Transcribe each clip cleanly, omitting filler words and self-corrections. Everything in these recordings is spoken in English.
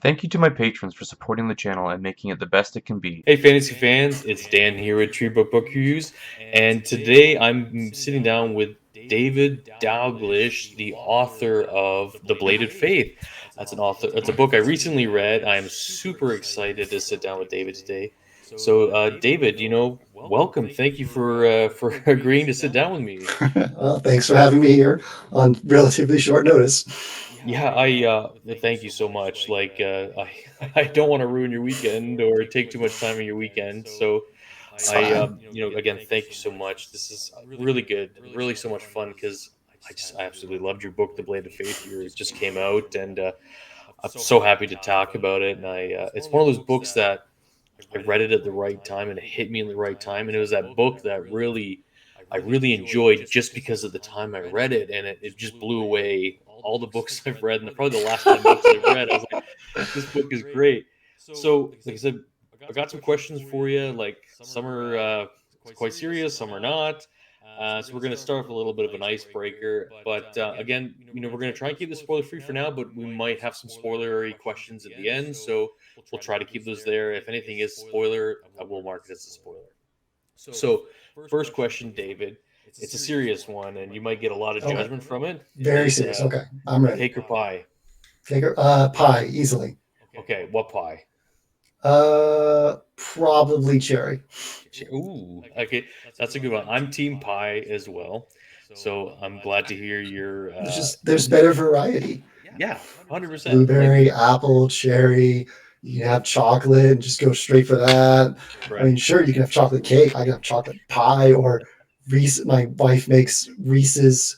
Thank you to my patrons for supporting the channel and making it the best it can be. Hey, fantasy fans, it's Dan here with TreeBeard Book Reviews, and today I'm sitting down with David Dalglish, the author of The Bladed Faith. That's a book I recently read. I am super excited to sit down with David today. So, David, welcome. Thank you for agreeing to sit down with me. Well, thanks for having me here on relatively short notice. Yeah, I thank you so much. I don't want to ruin your weekend or take too much time in your weekend, so. It's fine. Again, thank you so much. This is really good, really so much fun because I absolutely loved your book, The Blade of Faith. It just came out, and I'm so happy to talk about it. And it's one of those books that I read it at the right time, and it hit me in the right time. And it was that book that I really enjoyed just because of the time I read it, and it just blew away all the books I've read, and probably the last 10 books I've read. I was like, this book is great. So, like I said, I got some questions for you. Like some are quite serious, some are not. So we're going to start with a little bit of an icebreaker. But again, we're going to try and keep this spoiler free for now, but we might have some spoilery questions at the end. So we'll try to keep those there. If anything is spoiler, I will mark it as a spoiler. So, first question, David. It's a serious one, and you might get a lot of judgment from it. Very serious. Okay, I'm ready. Cake or pie? Pie, easily. Okay, what pie? Probably cherry. Ooh, okay, that's a good one. I'm team pie as well, so I'm glad to hear your. There's better variety. Yeah, 100%. Blueberry, apple, cherry. You can have chocolate and just go straight for that. Right. I mean, sure, you can have chocolate cake. I can have chocolate pie or Reese. My wife makes Reese's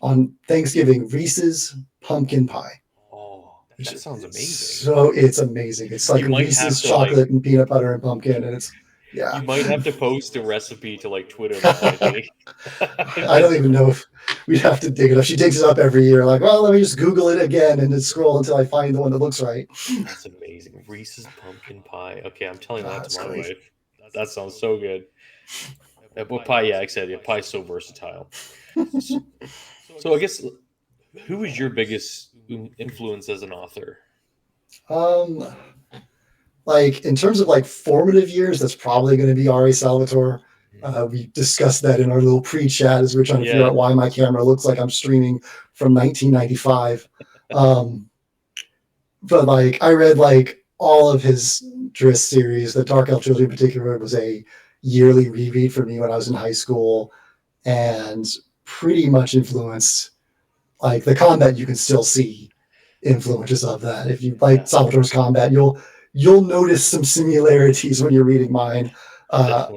on Thanksgiving. Reese's pumpkin pie. Oh, that sounds amazing. So it's amazing. It's like Reese's chocolate and peanut butter and pumpkin, and it's yeah. You might have to post a recipe to like Twitter. I don't even know if we'd have to dig it up. She digs it up every year. Like, well, let me just Google it again and then scroll until I find the one that looks right. That's amazing. Reese's pumpkin pie. Okay, I'm telling that to my wife. That sounds so good. Well, pie, yeah, like I said, pie is so versatile. So I guess, who was your biggest influence as an author? Like in terms of like formative years, that's probably going to be R.A. Salvatore. We discussed that in our little pre-chat as we we're trying to figure out why my camera looks like I'm streaming from 1995. But like I read like all of his Driss series. The Dark Elf trilogy in particular was a yearly reread for me when I was in high school, and pretty much influenced like the combat. You can still see influences of that. If you like Salvatore's combat, you'll notice some similarities when you're reading mine. But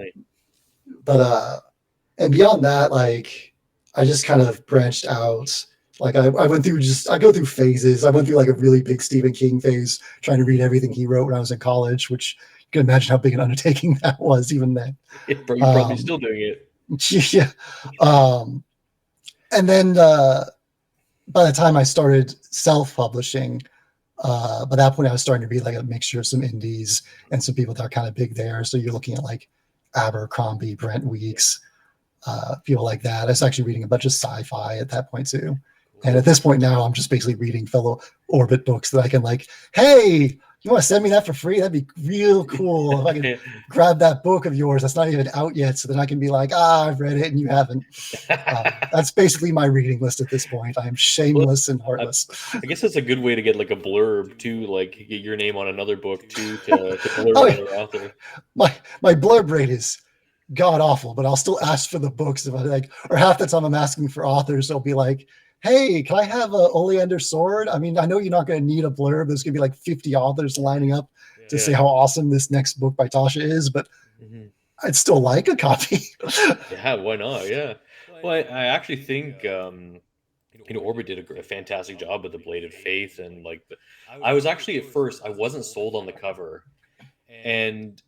and beyond that, like I just kind of branched out. Like I went through I go through phases. I went through like a really big Stephen King phase, trying to read everything he wrote when I was in college, which you can imagine how big an undertaking that was even then. You're probably still doing it. Yeah. And then by the time I started self-publishing, by that point I was starting to read like a mixture of some indies and some people that are kind of big there. So you're looking at like Abercrombie, Brent Weeks, people like that. I was actually reading a bunch of sci-fi at that point too. And at this point now, I'm just basically reading fellow Orbit books that I can like, hey, you want to send me that for free? That'd be real cool. If I can grab that book of yours that's not even out yet, so then I can be like, I've read it and you haven't. That's basically my reading list at this point. I am shameless and heartless. I guess that's a good way to get like a blurb too, like get your name on another book too, to blurb another author. My blurb rate is god awful, but I'll still ask for the books if I like, or half the time I'm asking for authors. They'll be like, hey, can I have a Oleander Sword? I mean, I know you're not going to need a blurb. There's going to be like 50 authors lining up to say how awesome this next book by Tasha is, but I'd still like a copy. Yeah, why not? Yeah. Well, I actually think, Orbit did a fantastic job with The Bladed Faith. And like, I was actually at first, I wasn't sold on the cover, and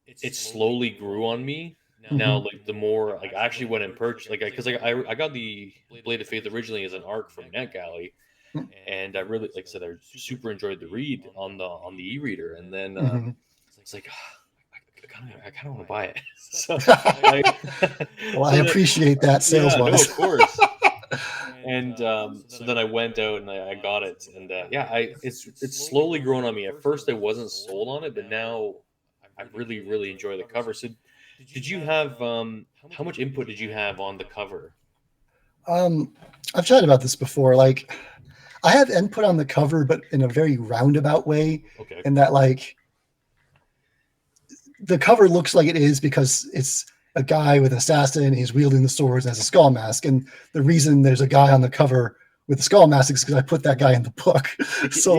it slowly grew on me. Now, like the more like I actually went and purchased, like because I got the Blade of Faith originally as an arc from NetGalley, and I really, like I said, I super enjoyed the read on the e-reader, and then it's like I kind of want to buy it. So well, I appreciate that sales wise. No, of course. And so then I went out and I got it, and yeah, it's slowly grown on me. At first, I wasn't sold on it, but now I really enjoy the cover. So, did you have how much input did you have on the cover? I've chatted about this before. Like, I have input on the cover, but in a very roundabout way. Okay. In that, like, the cover looks like it is because it's a guy with an assassin, and he's wielding the swords and has a skull mask. And the reason there's a guy on the cover with a skull mask is because I put that guy in the book. So,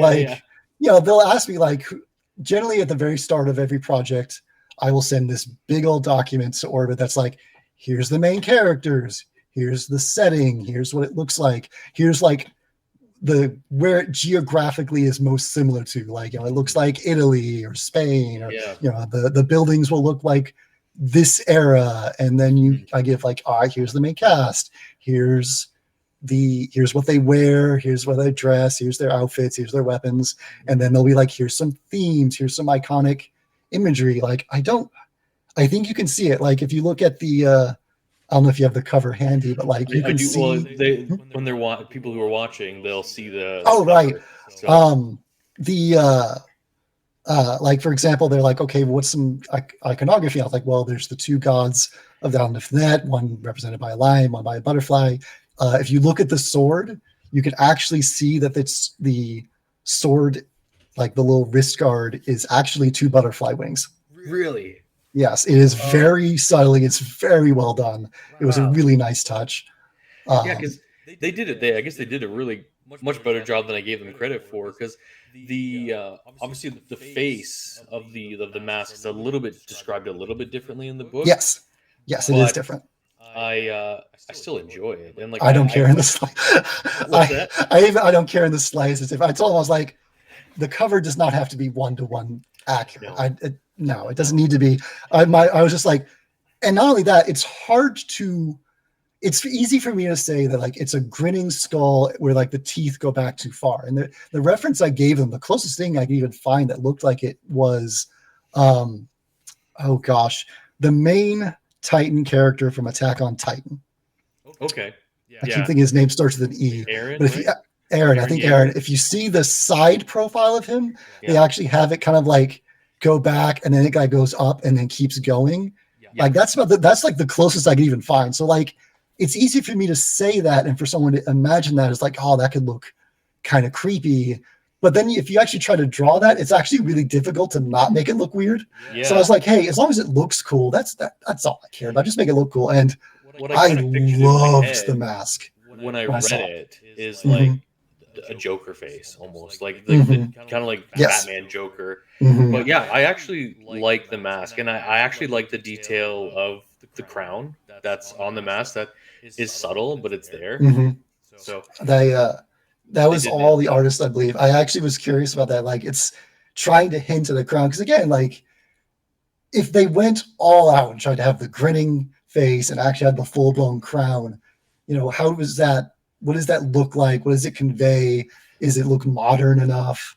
they'll ask me, like, generally at the very start of every project, I will send this big old document to Orbit that's like, here's the main characters, here's the setting, here's what it looks like, here's like where it geographically is most similar to, like, it looks like Italy or Spain, or the buildings will look like this era. And then I give like, all right, here's the main cast, here's what they wear, here's what they dress, here's their outfits, here's their weapons. And then they'll be like, here's some themes, here's some iconic imagery. Like, I think you can see it. Like, if you look at the I don't know if you have the cover handy, but like you can see. Well, when they're people who are watching, they'll see the. Oh, right. So. Like, for example, they're like, okay, what's some iconography? I was like, well, there's the two gods of the Island of Thanet, one represented by a lion, one by a butterfly. If you look at the sword, you can actually see that it's the sword, like the little wrist guard, is actually two butterfly wings. Really? Yes, it is very subtly. It's very well done. It was a really nice touch. Yeah, because they did it. I guess they did a really much better job than I gave them credit for. Because the obviously the face of the mask is described a little bit differently in the book. Yes, it is different. I still enjoy it, and like I don't care in the slightest. What's that? I don't care in the slightest. If I told him, I was like, the cover does not have to be 1-to-1 accurate. No, it doesn't need to be. I was just like, and not only that, it's easy for me to say that, like, it's a grinning skull where like the teeth go back too far. And the reference I gave them, the closest thing I could even find that looked like it was, oh gosh, the main Titan character from Attack on Titan. Okay. I keep thinking his name starts with an E. Aaron, but if Aaron, I think Aaron. If you see the side profile of him, they actually have it kind of like go back, and then the guy goes up and then keeps going. Like, that's like the closest I could even find. So like, it's easy for me to say that, and for someone to imagine that, it's like, oh, that could look kind of creepy. But then if you actually try to draw that, it's actually really difficult to not make it look weird. Yeah. So I was like, hey, as long as it looks cool, that's all I care about. Just make it look cool. And I loved the mask. When I read it, is like a Joker face, almost like the kind of like Batman Joker. But yeah, I actually like the mask, and I actually like the detail of the crown that's on the mask. That is subtle, but it's there. So that was all the artist, I believe. I actually was curious about that. Like, it's trying to hint at the crown, because again, like, if they went all out and tried to have the grinning face and actually had the full blown crown, how was that? What does that look like? What does it convey? Is it look modern enough?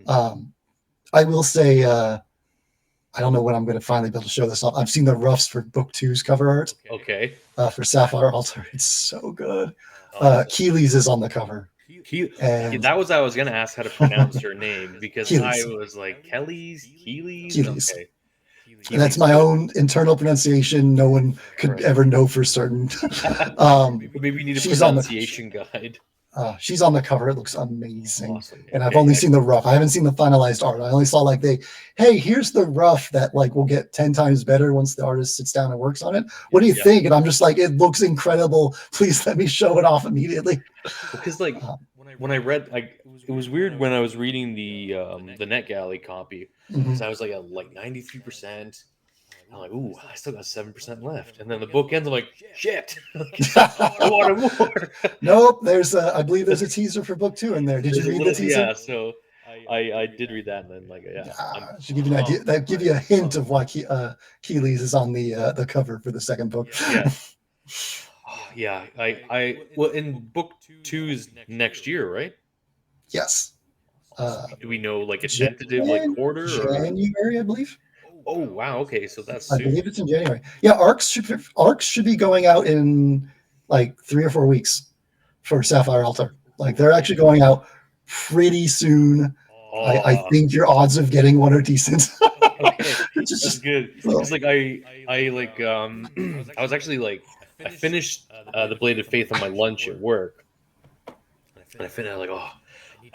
I will say, I don't know when I'm going to finally be able to show this off. I've seen the roughs for book 2's cover art. Okay. For Sapphire Altar. It's so good. Keeley's is on the cover. That was I was going to ask how to pronounce her name, because Keeley's. I was like, Keeley's. Okay. And that's my own internal pronunciation. No one could ever know for certain. Maybe we need a pronunciation guide. She's on the cover. It looks amazing. Awesome. And I've only seen the rough. I haven't seen the finalized art. I only saw like hey, here's the rough that like will get 10 times better once the artist sits down and works on it. What do you think? And I'm just like, it looks incredible. Please let me show it off immediately. Because like when I read, like, it was weird when I was reading the NetGalley copy, because I was like at like 93%. I'm like, ooh, I still got 7% left. And then the book ends, I'm like, shit, I wanted more. Nope, I believe there's a teaser for book 2 in there. Did you read the teaser? Yeah, so I did read that, and then like, should give you an idea. That give you a hint of why Keeley's is on the cover for the second book. Yeah. Well, in book 2 is next year, right? Yes. Do we know like a tentative like quarter? January, I believe. Oh wow! Okay, so that's I believe it's in January. Yeah, arcs should be going out in like 3 or 4 weeks. for Sapphire Altar. Like they're actually going out pretty soon. I think your odds of getting one are decent. Okay, that's good. It's like I like I was actually like I finished the Blade of Faith on my lunch at work, and I finished like, oh,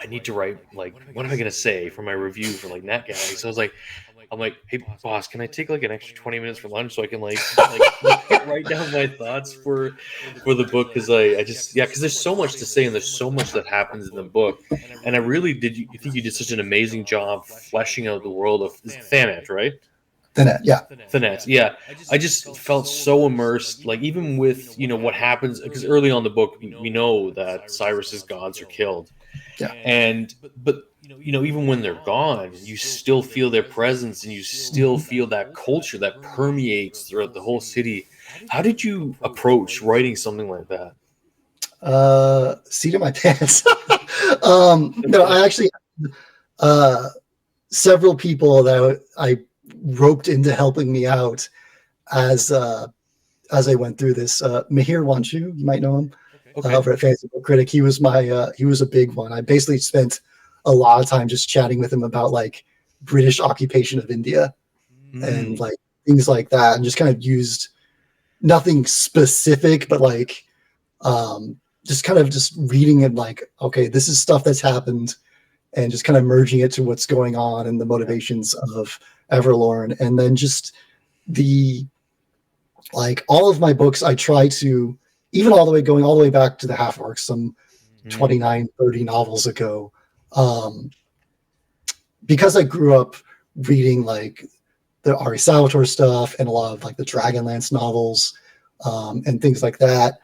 I need to write like what am I gonna say for my review for like Nat Gag? So I was like, I'm like, hey boss, can I take like an extra 20 minutes for lunch so I can like write down my thoughts for the book? Because I just because there's so much to say and there's so much that happens in the book, and I really did. You think you did such an amazing job fleshing out the world of Thanet, right? Thanet, yeah. Thanet, yeah. I just felt so immersed, like even with what happens because early on in the book we know that Cyrus's gods are killed. Yeah. And but even when they're gone, you still feel their presence and you still feel that culture that permeates throughout the whole city. How did you approach writing something like that? Seat of my pants. No, I actually several people that I roped into helping me out as I went through this. Mihir Wanshu, you might know him. Okay. Over at Fantasy Book Critic, he was a big one. I basically spent a lot of time just chatting with him about like British occupation of India and like things like that, and just kind of used nothing specific, but like just kind of just reading it like, okay, this is stuff that's happened, and just kind of merging it to what's going on and the motivations of Everlorn, and then just the like all of my books, I try to. Even going all the way back to the Half Orc, some 29, 30 novels ago, because I grew up reading like the Ari Salvatore stuff and a lot of like the Dragonlance novels and things like that.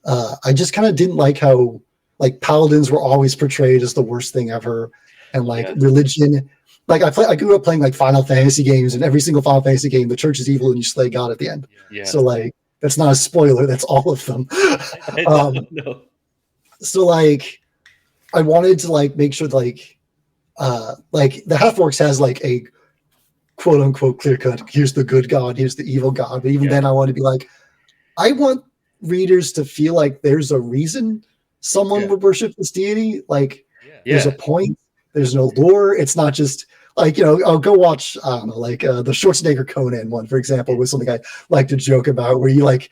I just kind of didn't like how like paladins were always portrayed as the worst thing ever, and like religion. Like I grew up playing like Final Fantasy games, and every single Final Fantasy game, the church is evil and you slay God at the end. Yeah. So like. That's not a spoiler. That's all of them. No. So like, I wanted to like make sure like the Half Orcs has like a quote unquote clear cut. Here's the good God. Here's the evil God. But even then, I want to be like, I want readers to feel like there's a reason someone would worship this deity. Like, there's a point. There's no lore. It's not just. Like, I'll go watch, I don't know, like the Schwarzenegger Conan one, for example, was something I like to joke about, where you like,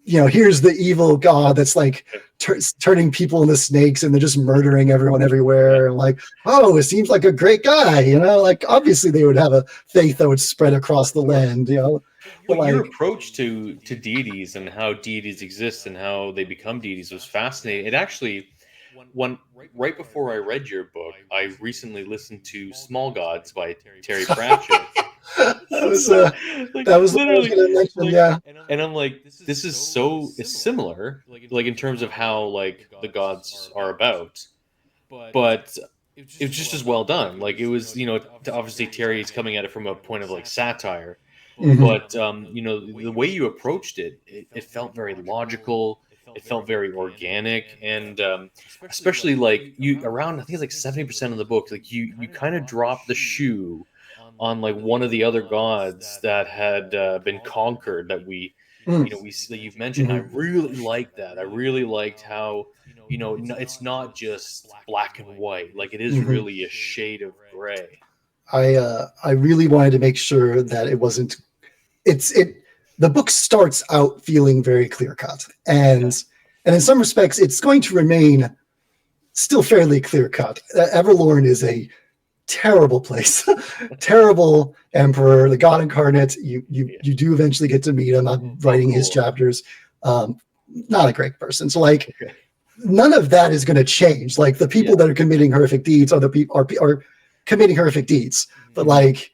here's the evil God that's like turning people into snakes and they're just murdering everyone everywhere. And like, oh, it seems like a great guy, like obviously they would have a faith that would spread across the land, But like, your approach to deities and how deities exist and how they become deities was fascinating. It actually... right before I read your book, I recently listened to Small Gods by Terry Pratchett. that was literally what I was gonna mention, And I'm like, this is so similar, like in terms of how like the gods are about, but it was just as well done. Like it was, obviously Terry's coming at it from a point of like satire, but the way you approached it felt very logical. It felt very organic, and especially like you around I think it's like 70% of the book, like you kind of dropped the shoe on like one of the other gods that had been conquered that that you've mentioned. I really liked that. I really liked how it's not just black and white, like it is really a shade of gray. I really wanted to make sure that it wasn't the book starts out feeling very clear cut, and in some respects, it's going to remain still fairly clear cut. Everlorn is a terrible place, terrible emperor, the God incarnate. You do eventually get to meet him. I'm writing his chapters. Not a great person. So like, none of that is going to change. Like the people that are committing horrific deeds are the people are committing horrific deeds, but like.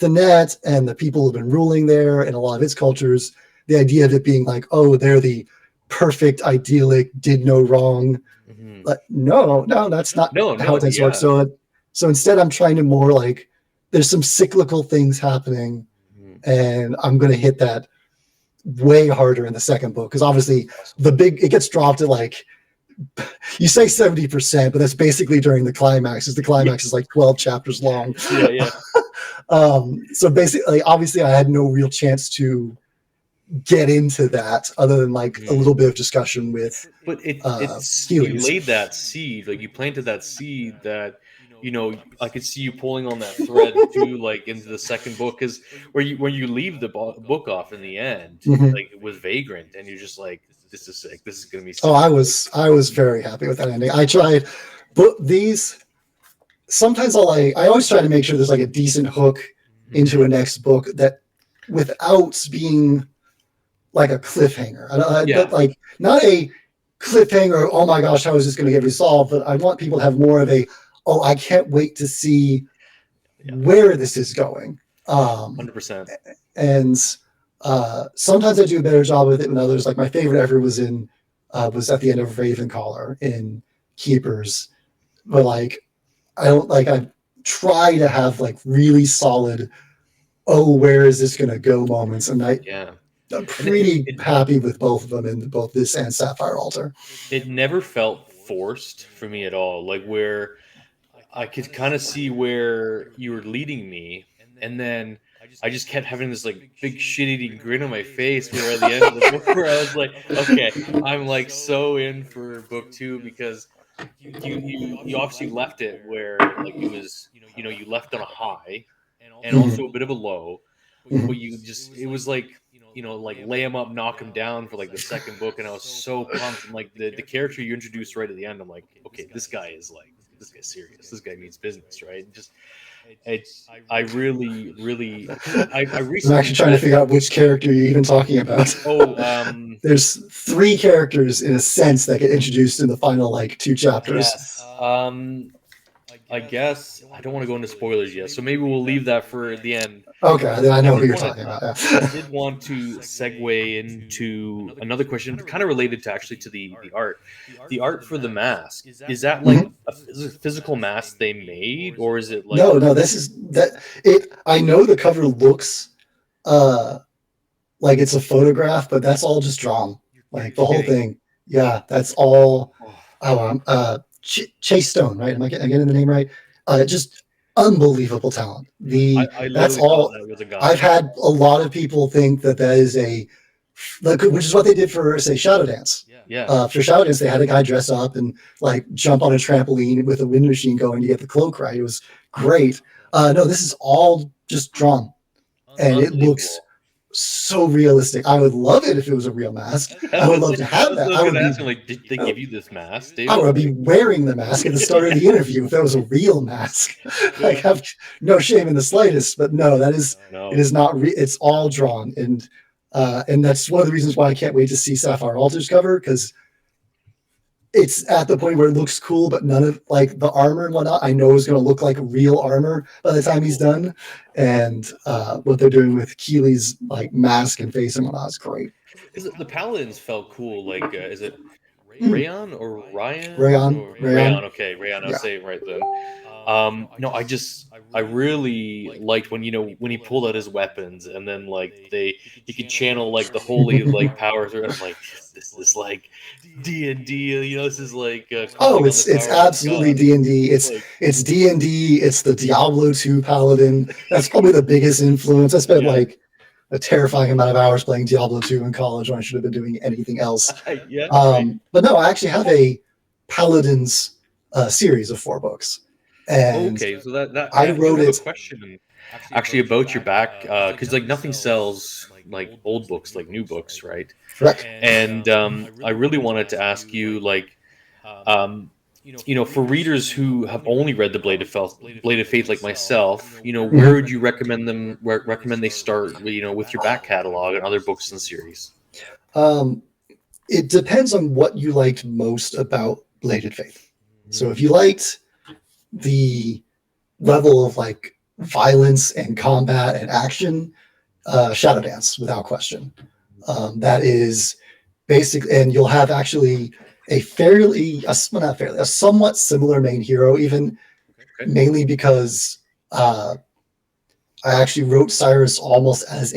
Thanet and the people who've been ruling there and a lot of its cultures, the idea of it being like, oh, they're the perfect, idyllic, did no wrong. Like, no, that's not how things work. So instead, I'm trying to more like, there's some cyclical things happening, and I'm going to hit that way harder in the second book because obviously it gets dropped at like. You say 70%, but that's basically during the climax. Because the climax is like 12 chapters long. Yeah. So basically, obviously, I had no real chance to get into that other than like a little bit of discussion with. But it's you Heelys. laid that seed, like you planted that seed that I could see you pulling on that thread too, like into the second book, because when you leave the book off in the end, like it was Vagrant, and you're just like, this is sick. This is gonna be sick. Oh, I was very happy with that ending. I tried, but these sometimes I always try to make sure there's like a decent hook into a next book that without being like a cliffhanger. But like not a cliffhanger. Oh my gosh, how is this going to get resolved? But I want people to have more of a, oh, I can't wait to see where this is going. 100%. And sometimes I do a better job with it than others. Like my favorite ever was at the end of Ravencaller in Keepers, but like I try to have like really solid, oh, where is this going to go moments, and I'm pretty happy with both of them in both this and Sapphire Altar. It never felt forced for me at all, like where I could kind of see where you were leading me, and then I just kept having this like big shit-eating grin on my face where at the end of the book where I was like, okay, I'm like so in for book 2, because you obviously left it where like it was, you left on a high and also a bit of a low, but it was like, like lay him up, knock him down for like the second book, and I was so pumped. And like the character you introduced right at the end, I'm like, okay, this guy's serious. This guy means business, right? I really I'm actually trying to figure out which character you're even talking about. There's 3 characters in a sense that get introduced in the final like 2 chapters. Yes. I guess I don't want to go into spoilers yet, so maybe we'll leave that for the end. Okay, then I know who you're talking about. I did want to segue into another question, kind of related to the art. The art for the mask, is that like a physical mask they made, or is it like no? This is that it. I know the cover looks like it's a photograph, but that's all just drawn. Like the whole thing. Yeah, that's all. Chase Stone, right? Am I getting the name right? Just unbelievable talent. That's all. I've had a lot of people think that is which is what they did for say Shadow Dance. Yeah. For Shadow Dance, they had a guy dress up and like jump on a trampoline with a wind machine going to get the cloak right. It was great. No, this is all just drawn, and it looks so realistic. I would love it if it was a real mask. I would love to have that. I would ask him, like, did they give you this mask, David? I would be wearing the mask at the start of the interview if that was a real mask. I have no shame in the slightest, but no, it is not. It's all drawn, and that's one of the reasons why I can't wait to see Sapphire Altar's cover, because it's at the point where it looks cool, but none of like the armor and whatnot I know is going to look like real armor by the time he's done. And what they're doing with Keely's like mask and face and whatnot is great. The Paladins felt cool. Like, is it Rayon or Ryan? Rayon. Okay, Rayon. I'll say it right then. No, I really liked when he pulled out his weapons, and then like he could channel like the holy like power through. I'm like, this is like D&D. This is like it's absolutely D&D. It's D&D. It's the Diablo 2 Paladin. That's probably the biggest influence. I spent like a terrifying amount of hours playing Diablo 2 in college when I should have been doing anything else. But no, I actually have a Paladins series of 4 books. And okay, so that I wrote it. A question actually about your back, because like nothing sells like old books like new books, right? Correct. And I really wanted to ask you, like, for readers who have only read the Blade of Faith, like myself, where would you recommend they start? With your back catalog and other books and series. It depends on what you liked most about Bladed Faith. So if you liked the level of like violence and combat and action, Shadow Dance without question. That is basic, and you'll have actually a somewhat similar main hero, even mainly because I actually wrote Cyrus almost as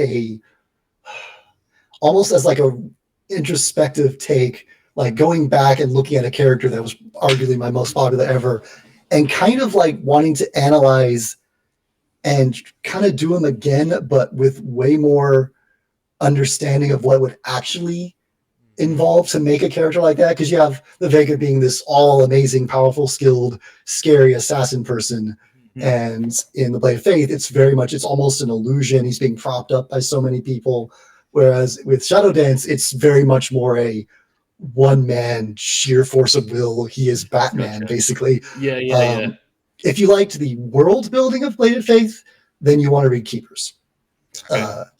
like a introspective take, like going back and looking at a character that was arguably my most popular ever, and kind of like wanting to analyze and kind of do them again, but with way more understanding of what would actually involve to make a character like that, because you have the Vega being this all amazing, powerful, skilled, scary assassin person, and in the Blade of Faith, it's almost an illusion. He's being propped up by so many people, whereas with Shadow Dance, it's very much more a one man sheer force of will. He is Batman, basically. Yeah. If you liked the world building of Blade of Faith, then you want to read Keepers.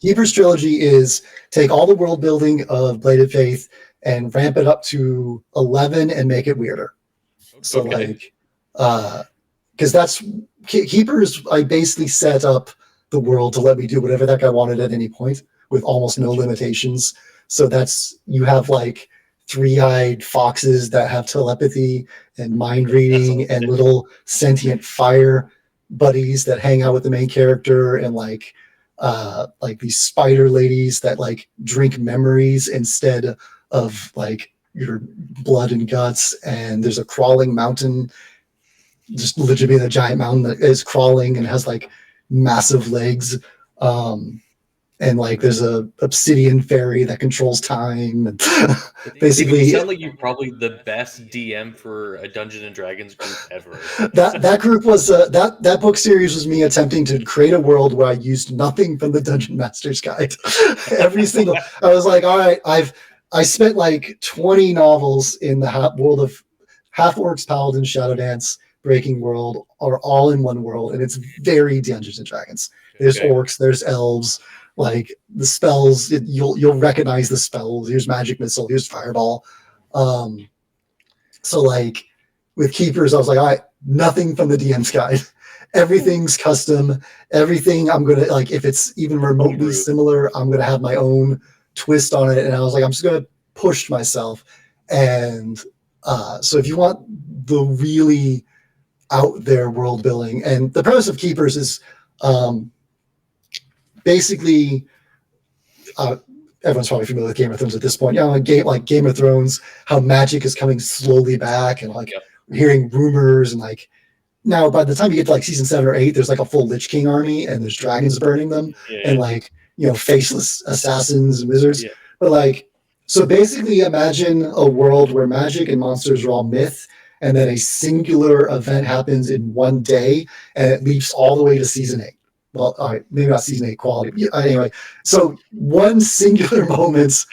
Keepers trilogy is take all the world building of Blade of Faith and ramp it up to 11 and make it weirder. So because that's Keepers, I basically set up the world to let me do whatever the heck I wanted at any point with almost no limitations. So you have like 3-eyed foxes that have telepathy and mind reading and little sentient fire buddies that hang out with the main character, and like these spider ladies that like drink memories instead of like your blood and guts. And there's a crawling mountain, just legitimately a giant mountain that is crawling and has like massive legs. And like there's a obsidian fairy that controls time. And basically, you sound like you're probably the best DM for a Dungeons and Dragons group ever. That group was that book series was me attempting to create a world where I used nothing from the Dungeon Master's Guide. Every single, I was like, all right, I spent like 20 novels in the world of Half Orcs, Paladins, Shadow Dance, Breaking World are all in one world, and it's very Dungeons and Dragons. There's orcs, there's elves. Like the spells, you'll recognize the spells. Here's magic missile. Here's fireball. So like with Keepers, I was like, all right, nothing from the DM's guide. Everything's custom. Everything I'm gonna like. If it's even remotely similar, I'm gonna have my own twist on it. And I was like, I'm just gonna push myself. And so if you want the really out there world building, and the premise of Keepers is basically, everyone's probably familiar with Game of Thrones at this point. Like Game of Thrones, how magic is coming slowly back, and like hearing rumors, and like now by the time you get to like season 7 or 8, there's like a full Lich King army, and there's dragons burning them, and like faceless assassins and wizards. But like, so basically, imagine a world where magic and monsters are all myth, and then a singular event happens in one day, and it leaps all the way to season 8. Well, all right, maybe not season 8 quality. But anyway, so one singular moment,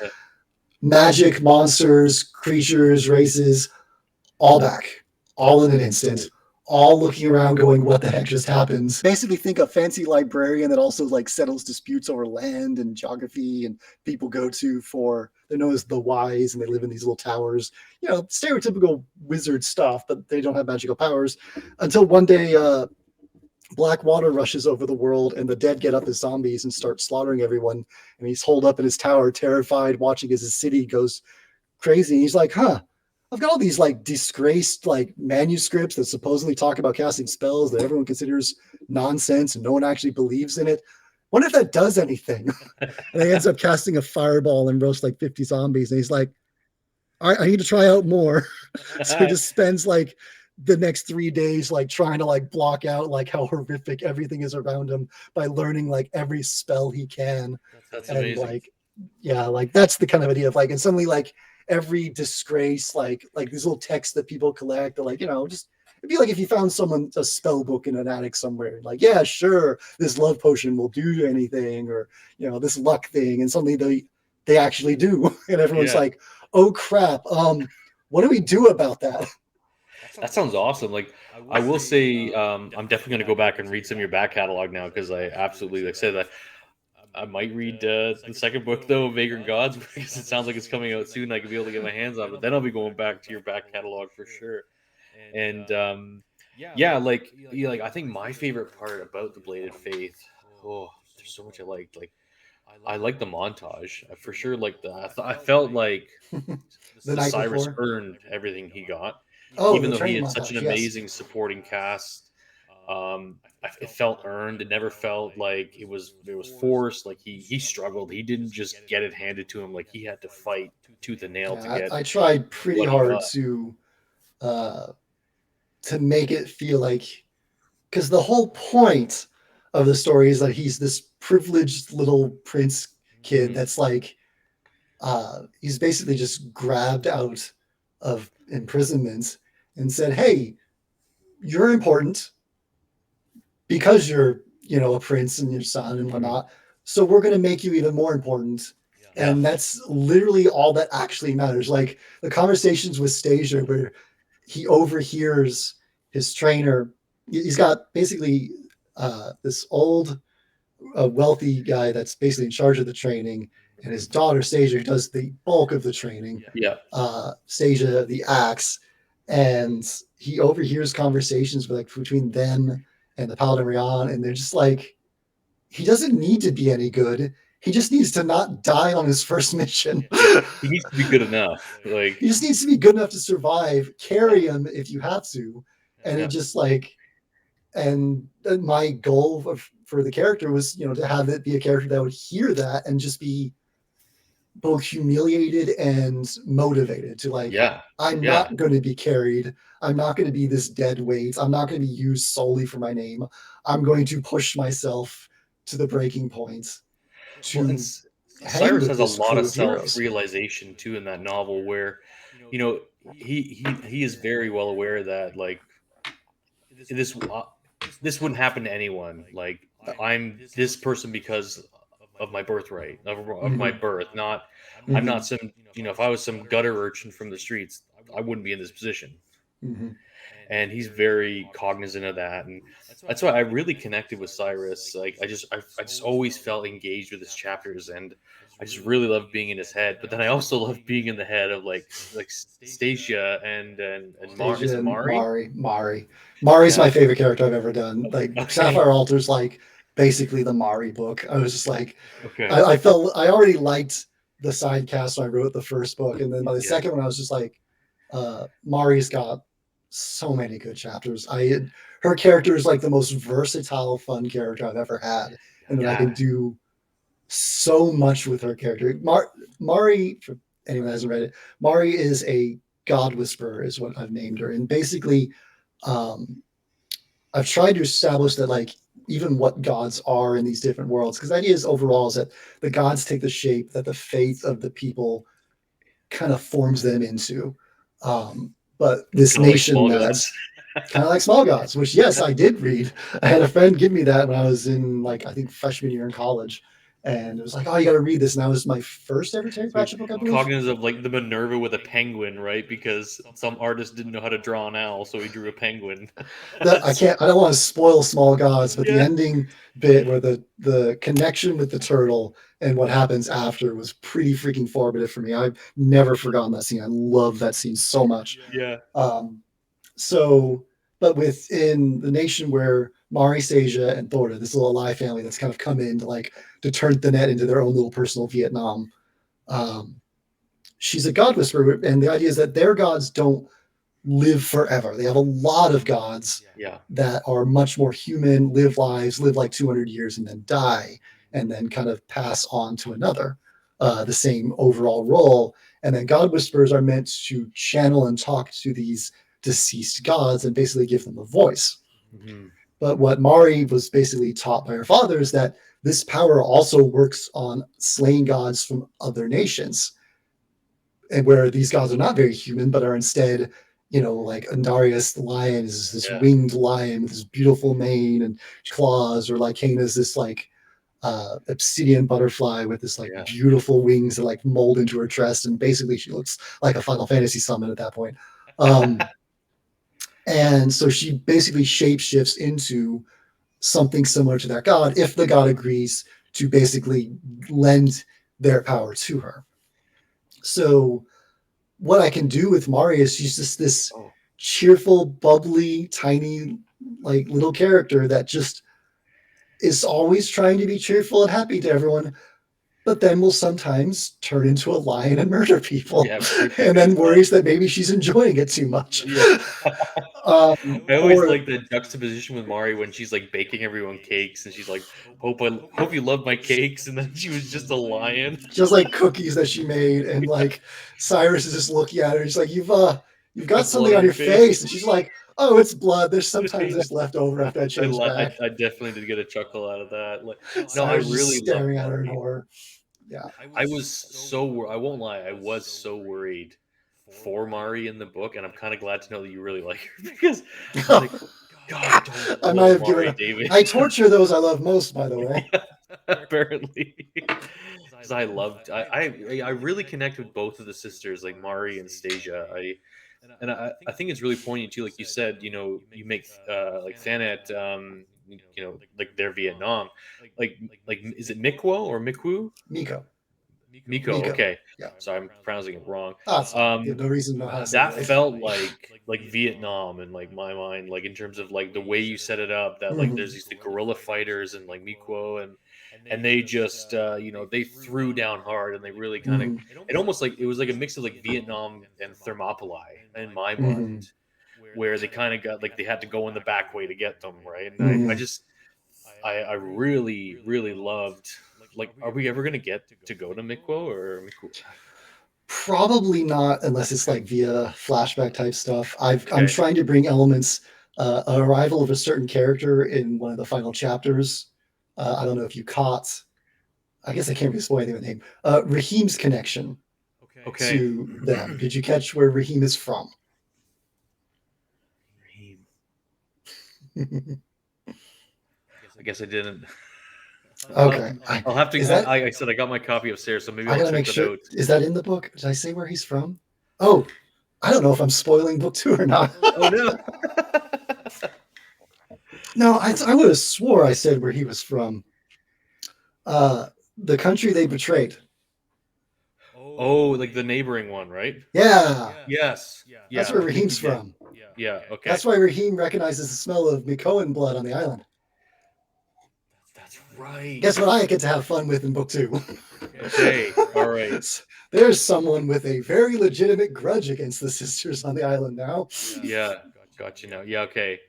magic, monsters, creatures, races, all back, all in an instant, all looking around going, what the heck just happened? Basically think a fancy librarian that also like settles disputes over land and geography, and people go to for, they're known as the wise, and they live in these little towers, stereotypical wizard stuff, but they don't have magical powers until one day, black water rushes over the world, and the dead get up as zombies and start slaughtering everyone. And he's holed up in his tower, terrified, watching as his city goes crazy. And he's like, I've got all these like disgraced like manuscripts that supposedly talk about casting spells that everyone considers nonsense and no one actually believes in it. What if that does anything? And he ends up casting a fireball and roasts like 50 zombies. And he's like, all right, I need to try out more. So he just spends like the next 3 days like trying to like block out like how horrific everything is around him by learning like every spell he can. That's and amazing. like that's the kind of idea of like, and suddenly like every disgrace, like these little texts that people collect, or like, just it'd be like if you found a spell book in an attic somewhere, like, yeah, sure, this love potion will do anything, or this luck thing, and suddenly they actually do. And everyone's like, oh crap, what do we do about that? That sounds awesome. Like, I will say, I'm definitely going to go back and read some of your back catalog now, because I absolutely, like I said, that I might read the second book though, Vagrant Gods, because it sounds like it's coming out soon. I could be able to get my hands on it, but then I'll be going back to your back catalog for sure. And I think my favorite part about the Bladed Faith, there's so much I liked. Like, I like the montage for sure. Like I felt like the Cyrus before? earned everything he got. Oh, even though he had montage, such an amazing supporting cast, it felt earned. It never felt like it was forced. Like he struggled. He didn't just get it handed to him. Like he had to fight tooth and nail to get. I tried pretty hard to make it feel like, because the whole point of the story is that he's this privileged little prince kid that's like, he's basically just grabbed out of imprisonment and said, "Hey, you're important because you're, a prince and your son and whatnot. So we're going to make you even more important." Yeah. And that's literally all that actually matters. Like the conversations with Stasia, where he overhears his trainer. He's got basically this old, wealthy guy that's basically in charge of the training, and his daughter Stasia, who does the bulk of the training. Yeah. Stasia, the axe, and he overhears conversations between them and the Paladin Rion, and they're just like, he doesn't need to be any good. He just needs to not die on his first mission. He needs to be good enough. Like, he just needs to be good enough to survive. Carry him if you have to, and Yeah. it just like, and my goal for the character was, to have it be a character that would hear that and just be both humiliated and motivated to like, yeah. I'm Yeah. not going to be carried. I'm not going to be this dead weight. I'm not going to be used solely for my name. I'm going to push myself to the breaking point. Well, and hang Cyrus with has a this lot crew of of heroes. self-realization too in that novel, where he is very well aware that like this wouldn't happen to anyone. Like, I'm this person because of my birthright, of my birth. Not I'm not some, if I was some gutter urchin from the streets, I wouldn't be in this position. Mhm. And he's very cognizant of that, and that's why I really connected with Cyrus. Like, I just always felt engaged with his chapters, and I just really loved being in his head. But then I also loved being in the head of like Stacia and is Stasia it and Mari? Mari's Yeah. my favorite character I've ever done. Like Okay. Sapphire Altar's like basically the Mari book. I was just like, Okay. I felt I already liked the side cast when I wrote the first book, and then by the Yeah. second one I was just like, Mari's got so many good chapters. Her character is like the most versatile, fun character I've ever had, and then I can do so much with her character. Mari, for anyone who hasn't read it, Mari is a god whisperer, is what I've named her, and basically, I've tried to establish that like even what gods are in these different worlds, because the idea is overall is that the gods take the shape that the faith of the people kind of forms them into. But this Kinda like nation Small that's Gods. kind of like Small Gods, which yes, I did read. I had a friend give me that when I was in like I think freshman year in college, and it was like, oh, you got to read this. And that was my first ever Terry Pratchett book, I believe. Cognizant of like the Minerva with a penguin, right? Because some artist didn't know how to draw an owl, so he drew a penguin. I don't want to spoil Small Gods, but the Yeah. ending bit where the connection with the turtle and what happens after was pretty freaking formative for me. I've never forgotten that scene. I love that scene so much. Yeah. But within the nation where Mari, Stasia, and Thorda, this little Ally family that's kind of come in to turn the net into their own little personal Vietnam, she's a god whisperer, and the idea is that their gods don't live forever. They have a lot of gods that are much more human, live like 200 years and then die, and then kind of pass on to another, the same overall role. And then god whisperers are meant to channel and talk to these deceased gods and basically give them a voice. Mm-hmm. But what Mari was basically taught by her father is that this power also works on slaying gods from other nations, and where these gods are not very human, but are instead, like Andarius the lion is this winged lion with this beautiful mane and claws, or Lycaena is this like obsidian butterfly with this like beautiful wings that like mold into her chest, and basically she looks like a Final Fantasy summon at that point. And so she basically shapeshifts into something similar to that god if the god agrees to basically lend their power to her. So what I can do with Mari is she's just this cheerful, bubbly, tiny, like little character that just is always trying to be cheerful and happy to everyone, but then will sometimes turn into a lion and murder people, and then worries that maybe she's enjoying it too much. I always like the juxtaposition with Mari when she's like baking everyone cakes, and she's like, hope you love my cakes, and then she was just a lion. Just like cookies that she made, and like Cyrus is just looking at her. He's like, you've got something on your face, and she's like, oh, it's blood. There's sometimes it's left over after I change back. I definitely did get a chuckle out of that. Like, no, I really staring at her in horror. Yeah. I was I won't lie, I was so worried for Mari in the book, and I'm kind of glad to know that you really like her because I was like, God, don't I might spoil have given Mari, up. David. I torture those I love most, by the way. Apparently, because I really connect with both of the sisters, like Mari and Stasia. I think it's really poignant too, like you said, you make like Thanet, like they're Vietnam, like is it Mikwo or Mikwu? Miko. Miko, Miko. okay. Yeah. So I'm pronouncing it wrong. Oh, it's fine. You have no reason to know how to say it That right. felt like Vietnam in like my mind, like in terms of like the way you set it up, that like there's the guerrilla fighters and like Mikwo, and they just they threw down hard, and they really kind of, it almost like it was like a mix of like Vietnam and Thermopylae in my mind, where they kind of got like they had to go in the back way to get them right. And I really really loved, like, are we ever gonna get to go to Mikwo or Mikwo? Probably not, unless it's like via flashback type stuff. I'm Okay. trying to bring elements, an arrival of a certain character in one of the final chapters. I don't know if you caught. I guess I can't really spoil anything with the name. Raheem's connection Okay. to them. Did you catch where Raheem is from? I guess I didn't. Okay. I'll have to. Is that- I said I got my copy upstairs, so maybe I I'll gotta check make the sure. notes. Is that in the book? Did I say where he's from? Oh, I don't know if I'm spoiling book 2 or not. Oh no! No, I would have swore I said where he was from. The country they betrayed. Oh, like the neighboring one, right? Yeah, Yes. Yeah. that's where Raheem's from. Yeah. Okay. That's why Raheem recognizes the smell of Mikoan blood on the island. That's right. Guess what I get to have fun with in book 2? Okay. All right. There's someone with a very legitimate grudge against the sisters on the island now. Yeah. Got you now. Yeah. Okay.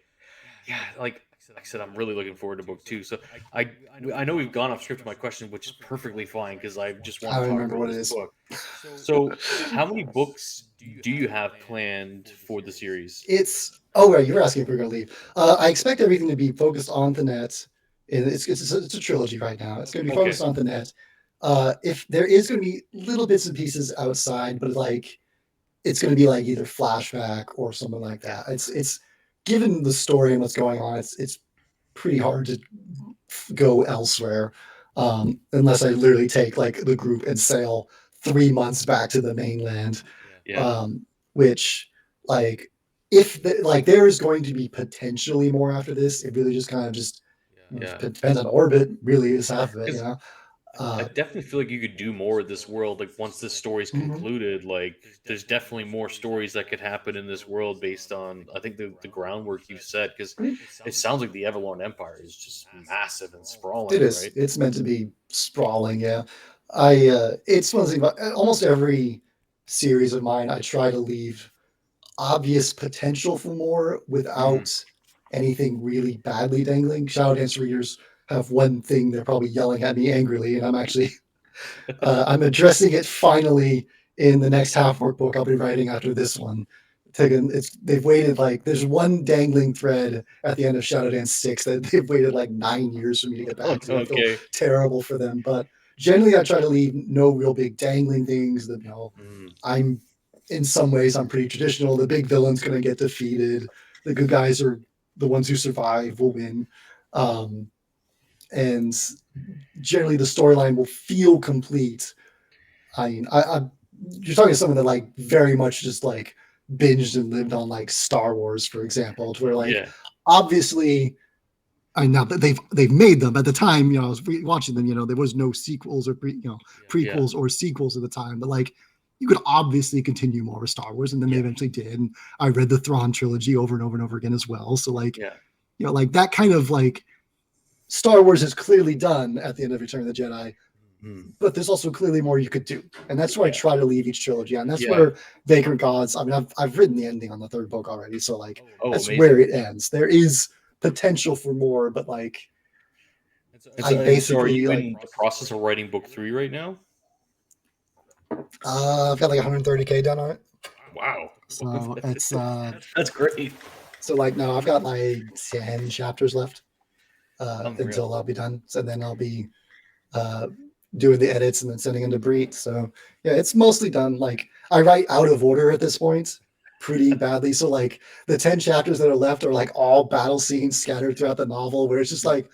Yeah. Like I said, I'm really looking forward to book 2. So I know we've gone off script with my question, which is perfectly fine because I just want I to talk remember about what it this is. book. So, how many books do you have planned for the series? Right, you were asking if we are going to leave. I expect everything to be focused on the net. It's a trilogy right now. It's going to be focused on the net. If there is going to be little bits and pieces outside, but like it's going to be like either flashback or something like that. It's given the story and what's going on, it's pretty hard to go elsewhere unless I literally take like the group and sail 3 months back to the mainland. Yeah. Which like if there is going to be potentially more after this, it really just kind of just depends on orbit. Really, is half of it, you know. I definitely feel like you could do more of this world. Like once this story's concluded, like there's definitely more stories that could happen in this world based on, I think, the groundwork you've set. Because it sounds like the Everlorn Empire is just massive and sprawling. It is. Right? It's meant to be sprawling. Yeah. It's one thing about almost every series of mine. I try to leave obvious potential for more without anything really badly dangling. Shadow Dance readers have one thing they're probably yelling at me angrily, and I'm actually I'm addressing it finally in the next Half Orc book I'll be writing after this one. They've waited like there's one dangling thread at the end of Shadow Dance 6 that they've waited like 9 years for me to get back to. I feel terrible for them, but generally I try to leave no real big dangling things. That I'm in some ways I'm pretty traditional. The big villain's going to get defeated. The good guys are the ones who survive will win. And generally the storyline will feel complete. I mean, you're talking to someone that like very much just like binged and lived on like Star Wars, for example, to where like obviously, I know that they've made them at the time. I was watching them. There was no sequels or prequels or sequels at the time, but like you could obviously continue more with Star Wars, and then they eventually did. And I read the Thrawn trilogy over and over and over again as well. So like, like that kind of like. Star Wars is clearly done at the end of Return of the Jedi, but there's also clearly more you could do, and that's where I try to leave each trilogy on. That's where Vagrant Gods. I mean, I've written the ending on the 3rd book already, so like that's amazing. Where it ends. There is potential for more, but like I basically. Are you in the process of writing book 3 right now? I've got like 130K done on it. Wow! So it's that's great. So like no, I've got like 10 chapters left. Until I'll be done. So then I'll be doing the edits and then sending them to Breet. So yeah, it's mostly done. Like I write out of order at this point pretty badly. So like the 10 chapters that are left are like all battle scenes scattered throughout the novel where it's just like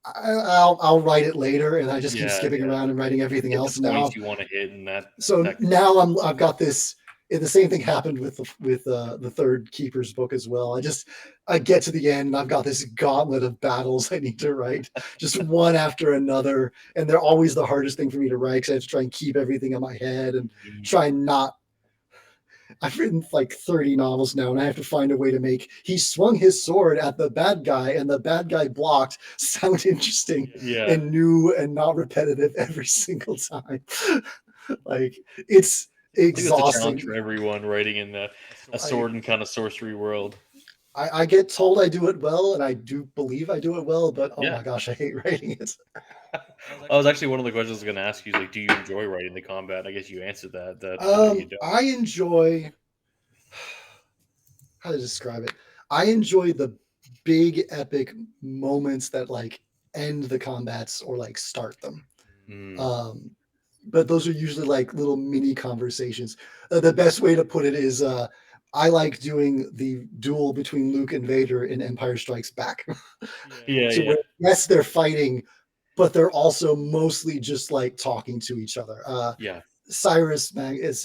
I'll write it later and I just keep skipping around and writing everything Hit else the now. points you want to hit in that. So now I've got this. The same thing happened with the third Keeper's book as well. I get to the end and I've got this gauntlet of battles I need to write, just one after another, and they're always the hardest thing for me to write because I have to try and keep everything in my head and try and not. I've written like 30 novels now, and I have to find a way to make he swung his sword at the bad guy and the bad guy blocked sound interesting and new and not repetitive every single time. Like it's exhausting. It's a challenge for everyone writing in a sword and kind of sorcery world. I get told I do it well, and I do believe I do it well, but oh my gosh, I hate writing it. That was actually one of the questions I was going to ask you. Like, do you enjoy writing the combat? I guess you answered that. I enjoy. How to describe it? I enjoy the big epic moments that like end the combats or like start them. But those are usually like little mini conversations. The best way to put it is I like doing the duel between Luke and Vader in Empire Strikes Back. Yes, they're fighting, but they're also mostly just like talking to each other. Cyrus v.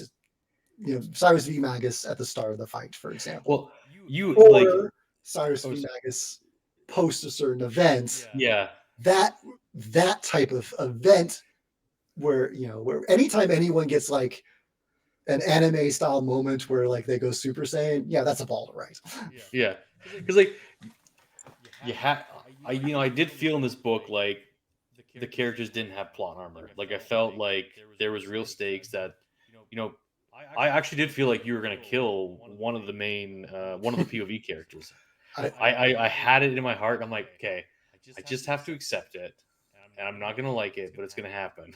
Magus at the start of the fight, for example. Well, Cyrus v. Magus post a certain event. That type of event where anytime anyone gets like an anime style moment where like they go Super Saiyan, that's a ball to write. Because like I did feel in this book like the characters didn't have plot armor. Like I felt like there was real stakes that I actually did feel like you were going to kill one of the main one of the POV characters. I had it in my heart. I'm like, okay, I just have to accept it. And I'm not gonna like it, but it's gonna happen.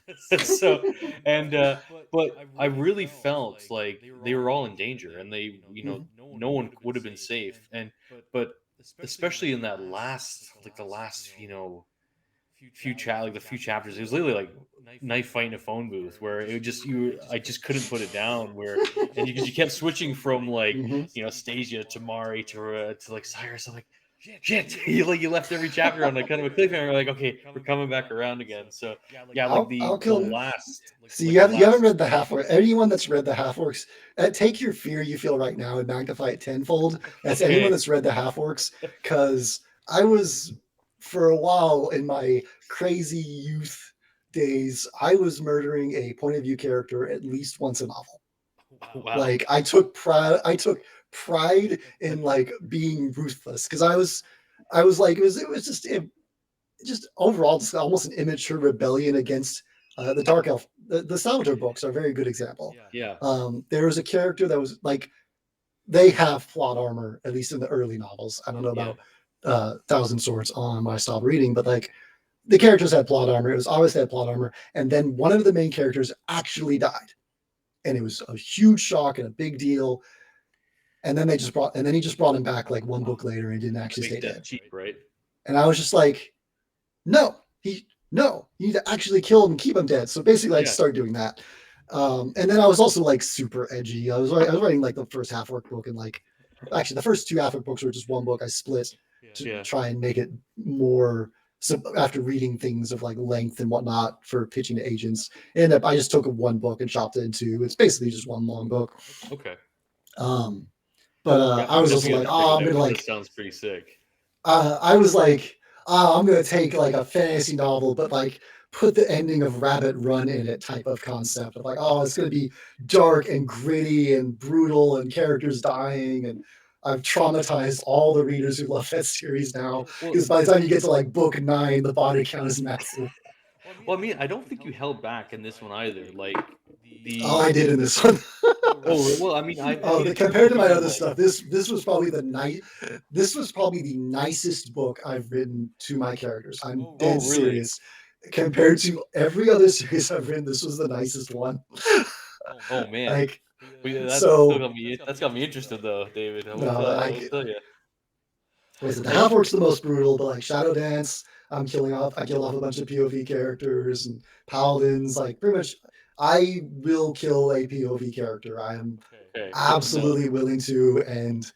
But I really felt like they were all in danger, and they, no one would have been safe. But especially in that last, few chapters, it was literally like knife fight in a phone booth where it just I just couldn't put it down. Because you kept switching from like Stasia to Mari to like Cyrus. I'm like, shit, you left every chapter on like kind of a cliffhanger. Like, okay, we're coming back around again. So the last. See, you haven't read the Half Orc. Anyone that's read the Half Orcs, take your fear you feel right now and magnify it tenfold. That's anyone that's read the Half Orcs, because I was for a while in my crazy youth days, I was murdering a point of view character at least once a novel. Wow. Like I took pride in like being ruthless because I was like it was just overall just almost an immature rebellion against the Dark Elf. The Salvatore books are a very good example. There was a character that was like, they have plot armor, at least in the early novels. I don't know about Thousand Swords on when I stopped reading, but like the characters had plot armor. It was always had plot armor, and then one of the main characters actually died, and it was a huge shock and a big deal. And then he just brought him back like one book later and didn't actually stay dead. Cheap, right? And I was just like, no, you need to actually kill him and keep him dead. So basically, I started doing that. And then I was also like super edgy. I was writing like the first Half Orc book, and like actually the first two Half Orc books were just one book. I split to try and make it more. So after reading things of like length and whatnot for pitching to agents, and I just took one book and chopped it into. It's basically just one long book. Okay. But I was also like, I'm gonna like. Sounds pretty sick. I was like, I'm gonna take like a fantasy novel, but like put the ending of Rabbit Run in it type of concept of like, it's gonna be dark and gritty and brutal and characters dying, and I've traumatized all the readers who love that series now, because by the time you get to like book 9, the body count is massive. Well, I mean, I don't think you held back in this one either. Like I did in this one. Well, I mean, compared to my other stuff, this was probably the nicest book I've written to my characters. I'm dead serious. Compared to every other series I've written, this was the nicest one. Oh man! Like, that's got me interested, though, David. I will tell you. like I said, the Half Orc's the most brutal, but like Shadow Dance, I kill off a bunch of POV characters and Paladins, like pretty much I will kill a POV character. I am Okay, good to know. absolutely willing to, and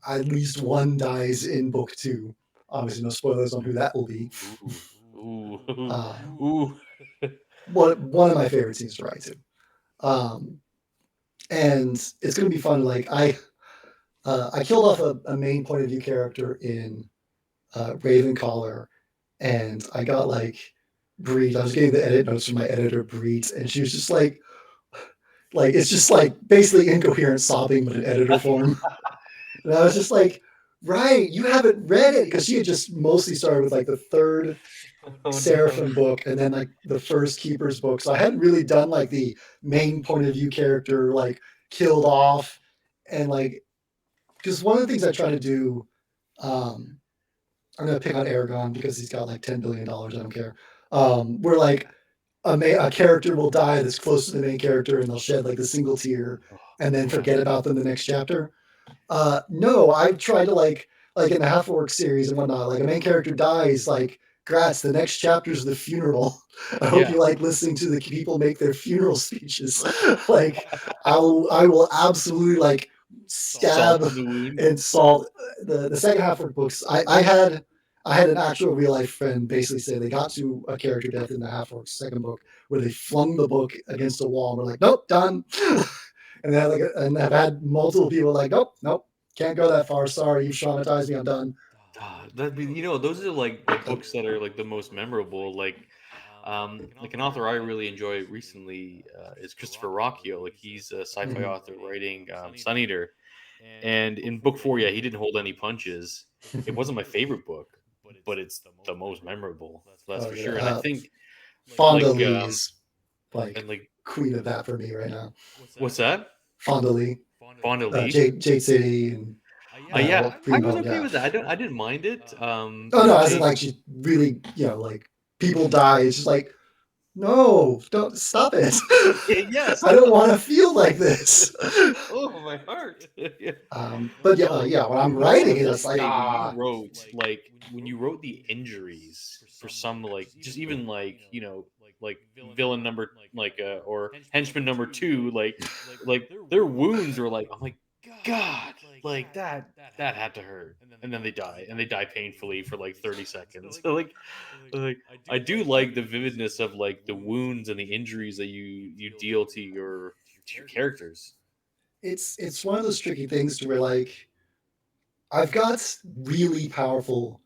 at least one dies in book 2. Obviously, no spoilers on who that will be. Ooh, Uh, ooh. one of my favorite scenes to write to. And it's going to be fun. Like I killed off a main point of view character in Ravencaller, and I got like Breed. I was getting the edit notes from my editor Breed, and she was just like it's just like basically incoherent sobbing but in editor form. And I was just like, right, you haven't read it, because she had just mostly started with like the third Seraphim book and then like the first Keeper's book. So I hadn't really done like the main point of view character like killed off, and like because one of the things I try to do, I'm gonna pick on Aragon because he's got like $10 billion. I don't care. Where like a character will die that's close to the main character, and they'll shed like the single tear, and then forget about them the next chapter. No, I've tried to like in the Half Orc series and whatnot. Like a main character dies, like grats. The next chapter is the funeral. I hope you like listening to the people make their funeral speeches. Like I will absolutely like stab and salt. The second Half Orc books, I had an actual real life friend basically say they got to a character death in the Half Orc second book where they flung the book against a wall and were like, nope, done. And then and I've had multiple people like, nope, can't go that far. Sorry, you traumatized me. I'm done. Those are like the books that are like the most memorable. Like an author I really enjoy recently is Christopher Rocchio. Like he's a sci-fi author writing Sun Eater, and in book 4, yeah, he didn't hold any punches. It wasn't my favorite book, but it's the most memorable. That's for sure. And I think Fonda Lee is like queen of that for me right now. What's that? Fonda Lee. Jade City and yeah, I was okay with that. I didn't mind it. No, as in like she really, like people die. It's just like, no, don't stop it. Yes, I don't want to feel like this. Oh, my heart. But yeah, when I'm writing it, it's like when you wrote the injuries for some just even like villain number or henchman number 2, like their wounds were like, I'm like, God, like that had to hurt, and then they die painfully for like 30 seconds. So like I do like the vividness of like the wounds and the injuries that you deal to your characters. It's one of those tricky things to where like I've got really powerful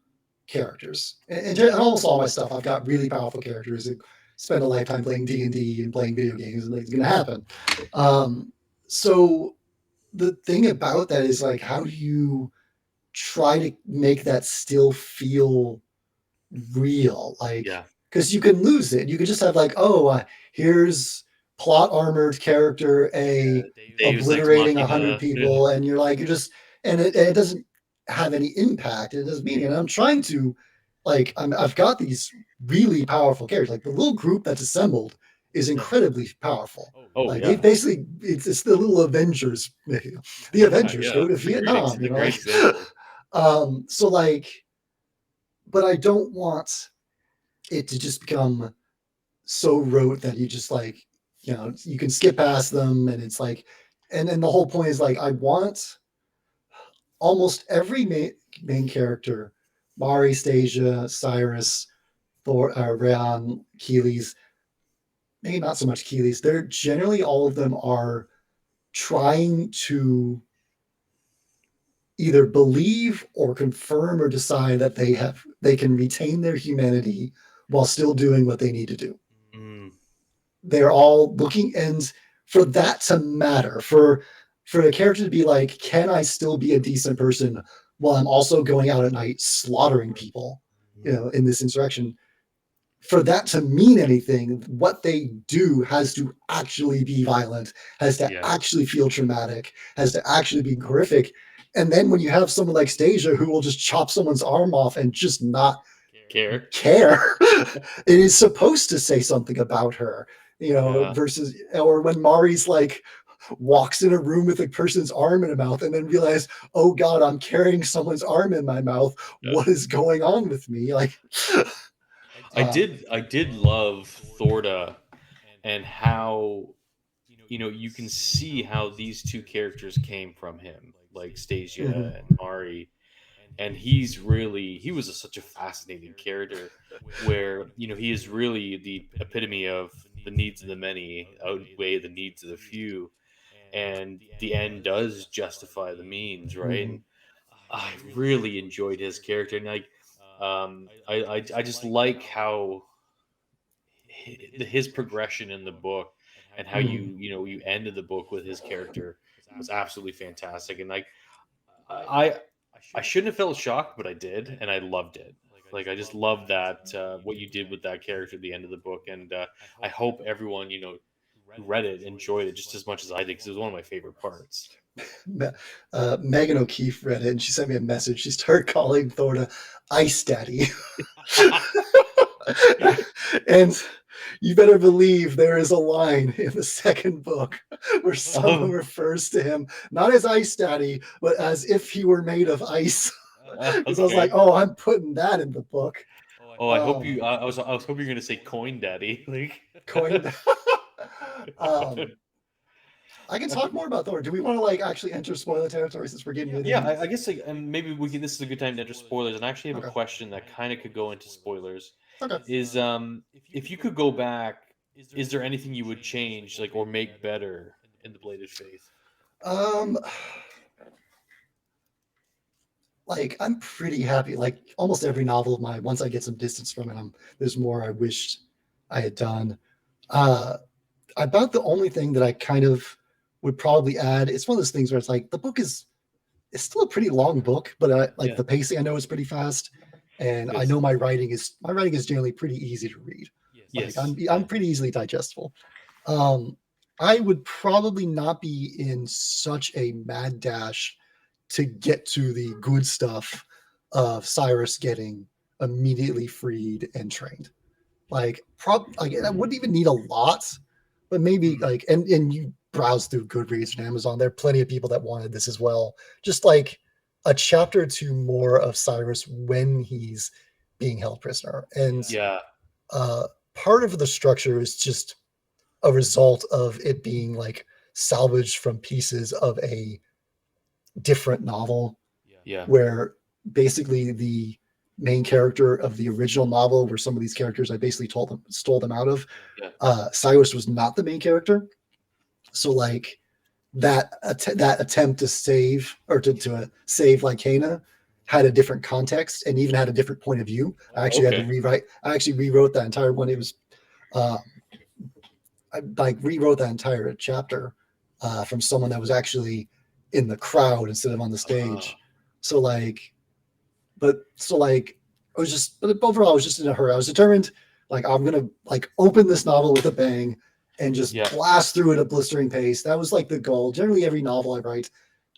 characters, and almost all my stuff I've got really powerful characters that spend a lifetime playing D&D and playing video games, and it's gonna happen. So the thing about that is like, how do you try to make that still feel real? Like, because you can lose it. You could just have like, here's plot armored character A obliterating 100 people, and you're like, and it doesn't have any impact. It doesn't mean. And I'm trying to, like, I've got these really powerful characters. Like the little group that's assembled is incredibly powerful. They basically, it's the little Avengers. The Avengers go to Vietnam. So like, but I don't want it to just become so rote that you just like, you can skip past them, and it's like, and then the whole point is like, I want almost every main character, Mari, Stasia, Cyrus, Thor, Rhaon, Keelys, maybe not so much Keelys. They're generally, all of them are trying to either believe or confirm or decide that they can retain their humanity while still doing what they need to do. They're all looking, and for that to matter, for a character to be like, can I still be a decent person while I'm also going out at night slaughtering people, in this insurrection? For that to mean anything, what they do has to actually be violent, has to actually feel traumatic, has to actually be horrific. And then when you have someone like Stasia who will just chop someone's arm off and just not care, it is supposed to say something about her, versus, or when Mari's like walks in a room with a person's arm in a mouth and then realize, oh God, I'm carrying someone's arm in my mouth. What is going on with me? Like, I did love Thorda and how you can see how these two characters came from him, like mhm, Stasia and Mari, and he was such a fascinating character, where he is really the epitome of the needs of the many outweigh the needs of the few, and the end does justify the means, right? mhm, And I really enjoyed his character, and like, I just like how his progression in the book, and how mhm. you ended the book with his character was absolutely fantastic. And like, I I shouldn't have felt shocked, but I did, and I loved it. Like, I just love that, what you did with that character at the end of the book, and I hope everyone who read it enjoyed it just as much as I did, because it was one of my favorite parts. Megan O'Keefe read it and she sent me a message. She started calling Thorda Ice Daddy. And you better believe there is a line in the second book where someone Oh, refers to him not as Ice Daddy, but as if he were made of ice. Because I was like, okay. oh, I'm putting that in the book. Oh, I hope Um, you. I was hoping you're gonna say Coin Daddy. Like, coined. um, I can talk more about Thor. Do we want to like actually enter spoiler territory since we're getting yeah, into I guess like, and maybe we can. This is a good time to enter spoilers. And I actually have a Okay. question that kind of could go into spoilers. Okay. Is if you could go back, is there anything you would change, like, or make better in the Bladed Faith? Um, like I'm pretty happy. Like almost every novel of mine, once I get some distance from it, there's more I wished I had done. Uh, about the only thing that I kind of would probably add, it's one of those things where it's like the book is it's still a pretty long book, but like Yeah. the pacing I know is pretty fast, and I Yes. know my writing is generally pretty easy to read. Like Yes. I'm pretty easily digestible. Um, I would probably not be in such a mad dash to get to the good stuff of Cyrus getting immediately freed and trained. Like I wouldn't even need a lot, but maybe Mhm. like and you browse through Goodreads and Amazon, there are plenty of people that wanted this as well. Just like a chapter or two more of Cyrus when he's being held prisoner. And Yeah. uh part of the structure is just a result of it being like salvaged from pieces of a different novel Yeah. where basically the main character of the original novel, where some of these characters I basically stole them out of, Yeah. Cyrus was not the main character. So like that attempt to save or to save Lycana had a different context and even had a different point of view. I Oh, actually had to okay. rewrite. I actually rewrote that entire one. It was uh, I like rewrote that entire chapter from someone that was actually in the crowd instead of on the Uh, stage. So like, so like, but overall, I was just in a hurry. I was determined, like, I'm gonna like open this novel with a bang and just yeah. blast through at a blistering pace. That was like the goal. Generally, every novel I write,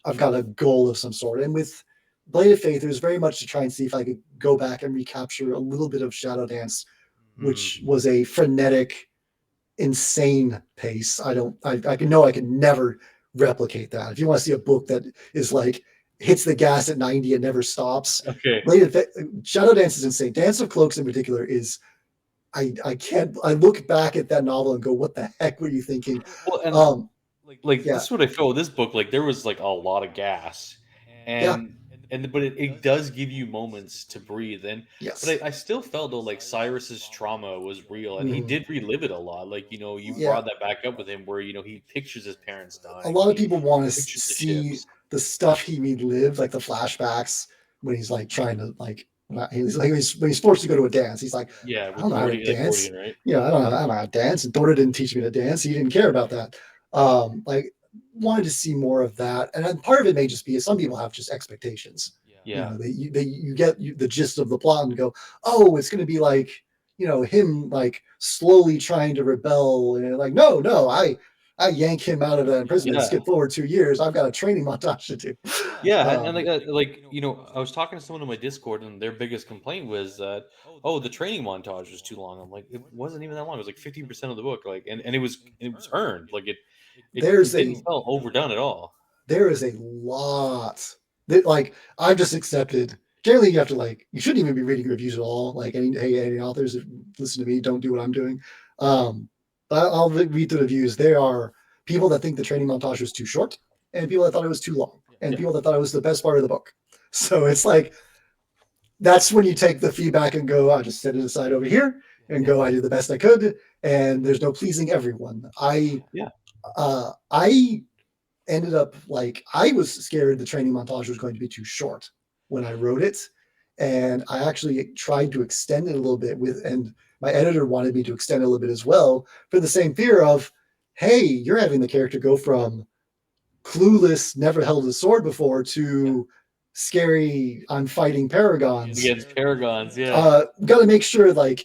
I've got a goal of some sort. And with Blade of Faith, it was very much to try and see if I could go back and recapture a little bit of Shadow Dance, Mm. which was a frenetic, insane pace. I can know I can never replicate that. If you want to see a book that is like hits the gas at 90 and never stops, Okay. Shadow Dance is insane. Dance of Cloaks in particular is I can't I look back at that novel and go, what the heck were you thinking? Well, and Um like, yeah, this is what I felt with this book. Like, there was like a lot of gas, yeah, and but it does give you moments to breathe. And but yes. I still felt though like Cyrus's trauma was real, and he Mhm. did relive it a lot. Like, you Yeah. brought that back up with him, where he pictures his parents A dying, lot and of he people want to pictures the see ships. the stuff he relived, like the flashbacks when he's like trying to like when he's forced to go to a dance. He's like, Yeah, I with don't know how to Gordian, dance. right? I don't know how to dance. And Dora didn't teach me to dance. He didn't care about that. Like wanted to see more of that. And then part of it may just be some people have just expectations. Yeah. You get the gist of the plot and go, oh, it's going to be like him like slowly trying to rebel and like no, I yank him out of the imprisonment, Yeah. skip forward 2 years. I've got a training montage to do. Yeah, and like I was talking to someone in my Discord, and their biggest complaint was that, oh, the training montage was too long. I'm like, it wasn't even that long. It was like 15% of the book, like, and it was earned. Like There's it didn't a feel overdone at all. there is a lot that, like, I've just accepted. Generally, you have to, like, you shouldn't even be reading reviews at all. Like, any authors that listen to me, don't do what I'm doing. But I'll read the reviews. There are people that think the training montage was too short, and people that thought it was too long, and Yeah. people that thought it was the best part of the book. So it's like, that's when you take the feedback and go, I'll just set it aside over here and go, I did the best I could, and there's no pleasing everyone. Yeah. I ended up, like, I was scared the training montage was going to be too short when I wrote it, and I actually tried to extend it a little bit and my editor wanted me to extend it a little bit as well, for the same fear of, hey, you're having the character go from clueless, never held a sword before, to scary, I'm fighting paragons. Against paragons, yeah. Got to make sure, like,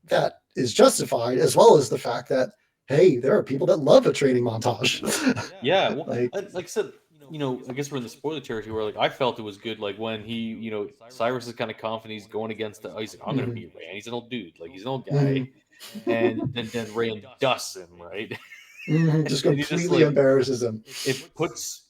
that is justified, as well as the fact that, hey, there are people that love a training montage. Yeah, well, Like, like I said, I guess we're in the spoiler territory where, like, I felt it was good, like when he, Cyrus is kind of confident he's going against the. He's like, I'm gonna beat Ray. He's an old dude, like he's an old guy, and then Ray dusts him, right? just And he just, completely like, embarrasses him. it puts,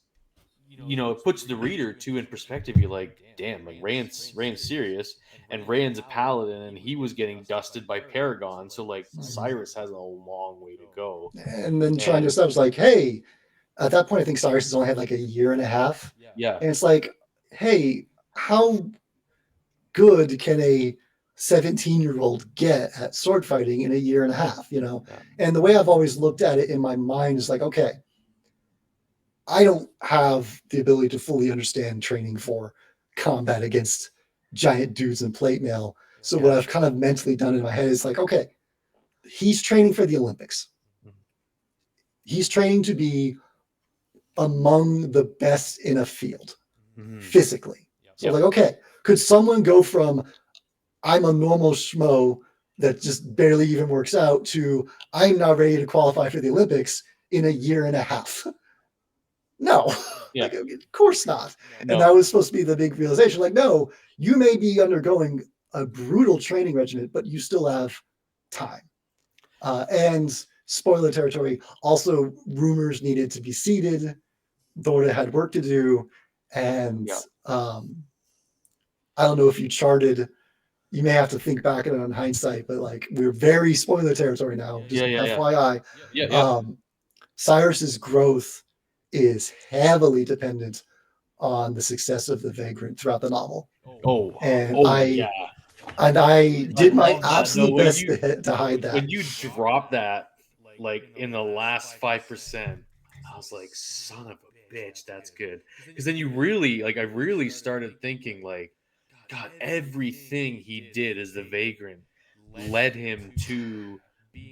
it puts the reader too in perspective. You're like, damn, like Rand's serious, and Rand's a paladin, and he was getting dusted by Paragon, so like Cyrus has a long way to go. And then trying to establish, like, hey, at that point, I think Cyrus has only had like a year and a half. Yeah. And it's like, hey, how good can a 17-year-old get at sword fighting in a year and a half, Yeah. And the way I've always looked at it in my mind is like, okay, I don't have the ability to fully understand training for combat against giant dudes in plate mail. So what I've kind of mentally done in my head is like, okay, he's training for the Olympics. He's training to be among the best in a field physically. So like, okay, could someone go from I'm a normal schmo that just barely even works out to I'm now ready to qualify for the Olympics in a year and a half? No. Yeah. Like, of course not. No. And that was supposed to be the big realization. Like, no, you may be undergoing a brutal training regimen, but you still have time. And spoiler territory, also rumors needed to be seeded. Thorda had work to do. And I don't know if you charted, you may have to think back on hindsight, but like, we're very spoiler territory now. Just FYI. Cyrus's growth is heavily dependent on the success of the Vagrant throughout the novel. I did my absolute best to hide that. When you drop that, like, in the last 5%, I was like, son of a bitch, that's good. Because then you really, like, I really started thinking, like, God, everything he did as the Vagrant led him to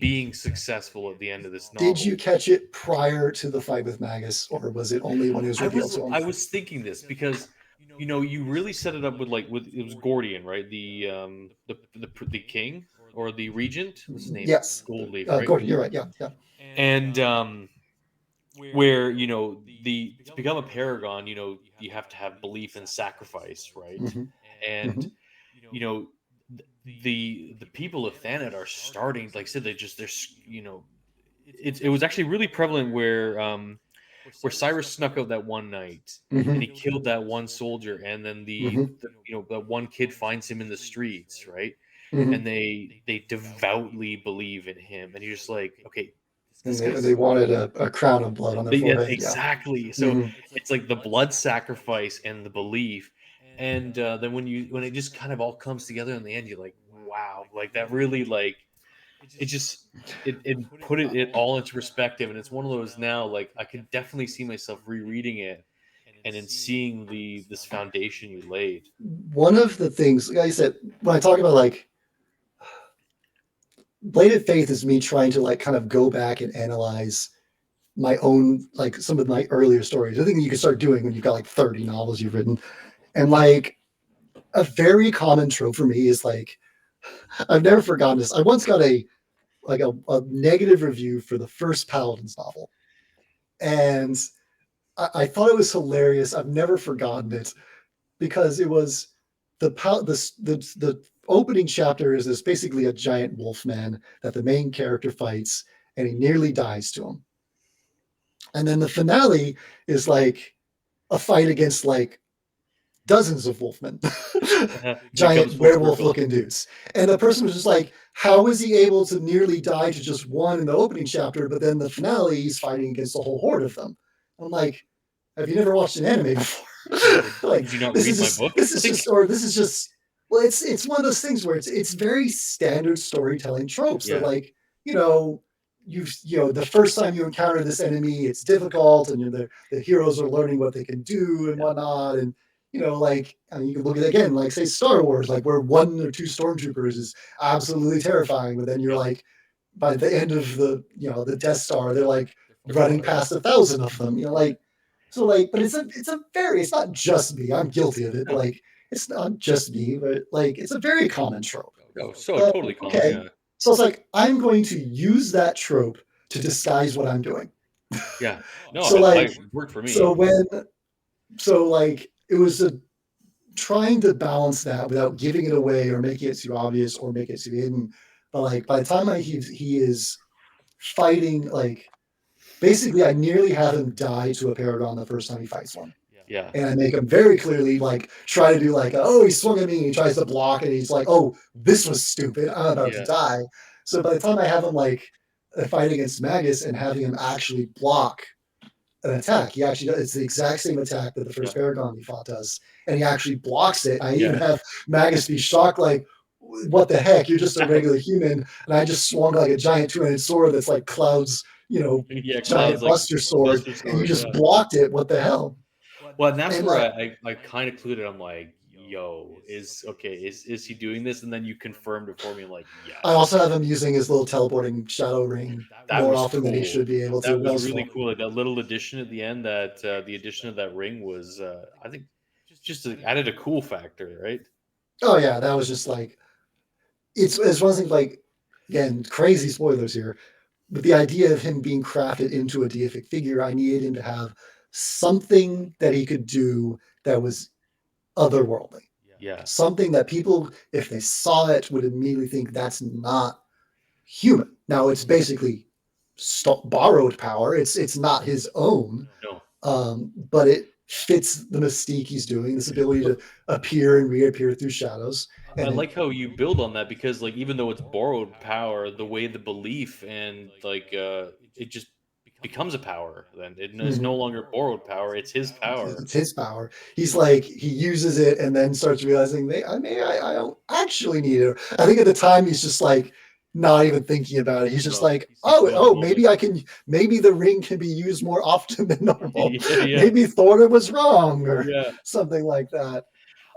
being successful at the end of this novel. Did you catch it prior to the fight with Magus, or was it only when it was revealed to him? I was thinking this because, you really set it up with it was Gordian, right? The king or the regent. What's his name? Yes, Goldleaf. Right? Gordian. You're right. Yeah. And where to become a paragon, you have to have belief and sacrifice, right? And the people of Thanet are starting, like I said, it was actually really prevalent where Cyrus snuck out that one night and he killed that one soldier, and then that one kid finds him in the streets, right? And they devoutly believe in him, and you're just like, okay. And they wanted a crown of blood on their forehead. Exactly. So it's like the blood sacrifice and the belief. And then when it just kind of all comes together in the end, you're like, wow, like that really, like, it put it all into perspective. And it's one of those now, like, I can definitely see myself rereading it and then seeing this foundation you laid. One of the things, like I said, when I talk about, like, Bladed Faith is me trying to, like, kind of go back and analyze my own, like, some of my earlier stories. I think you can start doing when you've got like 30 novels you've written. And like, a very common trope for me is, like, I've never forgotten this. I once got a negative review for the first Paladins novel. And I thought it was hilarious. I've never forgotten it because it was the opening chapter is this basically a giant wolf man that the main character fights, and he nearly dies to him. And then the finale is like a fight against like dozens of wolfmen, giant werewolf-looking dudes. And the person was just like, how is he able to nearly die to just one in the opening chapter, but then the finale he's fighting against a whole horde of them? I'm like, have you never watched an anime before? Like, did you not read my book? This is just. Well, it's one of those things where it's very standard storytelling tropes. Yeah. That like, you know, the first time you encounter this enemy, it's difficult, and the heroes are learning what they can do and whatnot, and like, I mean, you can look at it again, like say Star Wars, like where 1 or 2 stormtroopers is absolutely terrifying, but then you're like, by the end of the Death Star, they're like running past 1,000 of them, like, so like, but it's not just me, I'm guilty of it, but like, it's not just me, but like, it's a very common trope. No, totally common. Okay. Yeah. So it's like, I'm going to use that trope to disguise what I'm doing. Yeah. No, So like, it worked for me. So like, it was trying to balance that without giving it away or making it too obvious or make it too hidden. But like, by the time he is fighting, like, basically I nearly have him die to a Paragon the first time he fights one. Yeah. And I make him very clearly like try to do like, oh, he swung at me and he tries to block and he's like, oh, this was stupid, I'm about to die. So by the time I have him like fight against Magus and having him actually block an attack, it's the exact same attack that the first Paragon he fought does, and he actually blocks it. I even have Magus be shocked, like, what the heck, you're just a regular human, and I just swung like a giant two-handed sword that's like Cloud's giant Buster Sword, and you just blocked it, what the hell. Well, and that's where I kind of clued it. I'm like, yo, is he doing this? And then you confirmed it for me. I'm like, yeah. I also have him using his little teleporting shadow ring more often than he should be able to. That was really cool. Like, that little addition at the end, that the addition of that ring was, I think, just added a cool factor, right? Oh yeah, that was just like, it's one of the things, like, again, crazy spoilers here, but the idea of him being crafted into a deific figure, I needed him to have something that he could do that was otherworldly. Yeah. Something that people, if they saw it, would immediately think that's not human. Now, it's basically borrowed power. It's not his own. No. But it fits the mystique he's doing, this ability to appear and reappear through shadows. And I like how you build on that, because like, even though it's borrowed power, the way the belief and like it just becomes a power, then it is no longer borrowed power, it's his power. It's his power. He's like, he uses it and then starts realizing I don't actually need it. I think at the time he's just like not even thinking about it. He's just like, maybe the ring can be used more often than normal. Maybe Thorna was wrong or something like that.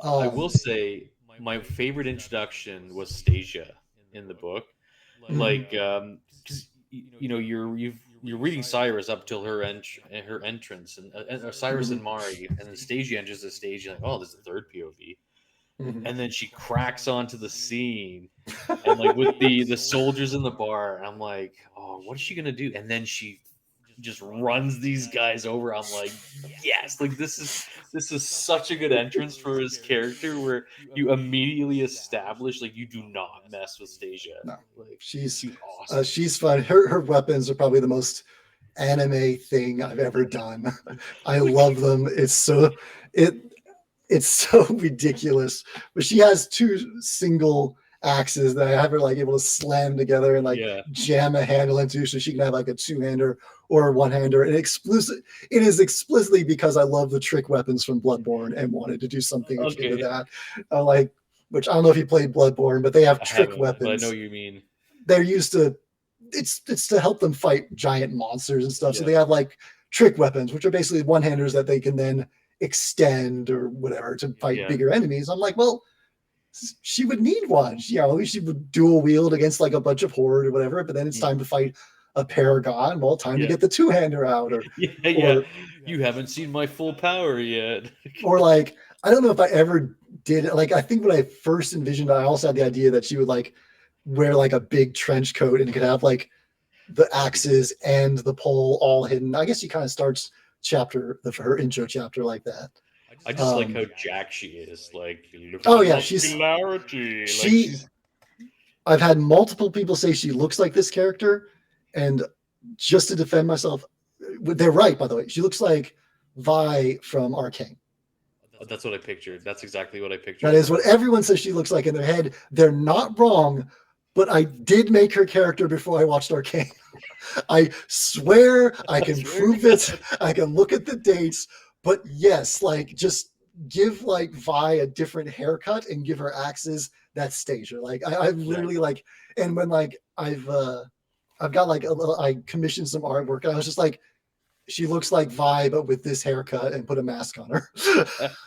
I will say my favorite introduction was Stasia in the book. Like, because you're reading Cyrus up till her entrance, and Cyrus and Mari, and then Stasia enters the stage. You're like, oh, this is the third POV, and then she cracks onto the scene, and like with the soldiers in the bar, and I'm like, oh, what is she gonna do? And then she just runs these guys over. I'm like, yes, like this is such a good entrance for his character, where you immediately establish like you do not mess with Stasia. No, like, she's awesome. She's fun. Her weapons are probably the most anime thing I've ever done. I love them. It's so ridiculous. But she has 2 single axes that I have her like able to slam together and like jam a handle into, so she can have like a 2-hander or a 1-hander. And it is explicitly because I love the trick weapons from Bloodborne and wanted to do something akin to that. Like, which I don't know if you played Bloodborne, but they have trick weapons. But I know what you mean. They're used to, it's to help them fight giant monsters and stuff. So they have like trick weapons, which are basically 1-handers that they can then extend or whatever to fight bigger enemies. I'm like, well, she would need one. She would dual wield against like a bunch of horde or whatever, but then it's time to fight a Paragon. Well, time to get the 2-hander out. Or you haven't seen my full power yet. Or like, I don't know if I ever did it. Like, I think when I first envisioned, I also had the idea that she would like wear like a big trench coat and could have like the axes and the pole all hidden. I guess she kind of starts her intro chapter like that. I just like how Jack she is. Like, look at Oh the yeah, muscularity. Like she. I've had multiple people say she looks like this character, and just to defend myself, they're right. By the way, she looks like Vi from Arcane. that's what I pictured. That's exactly what I pictured. That is what everyone says she looks like in their head. They're not wrong, but I did make her character before I watched Arcane. I swear I can prove it. I can look at the dates, but yes, like just give like Vi a different haircut and give her axes that Stasia. Like I literally like, and when like I've got like I commissioned some artwork and I was just like, she looks like Vi, but with this haircut and put a mask on her.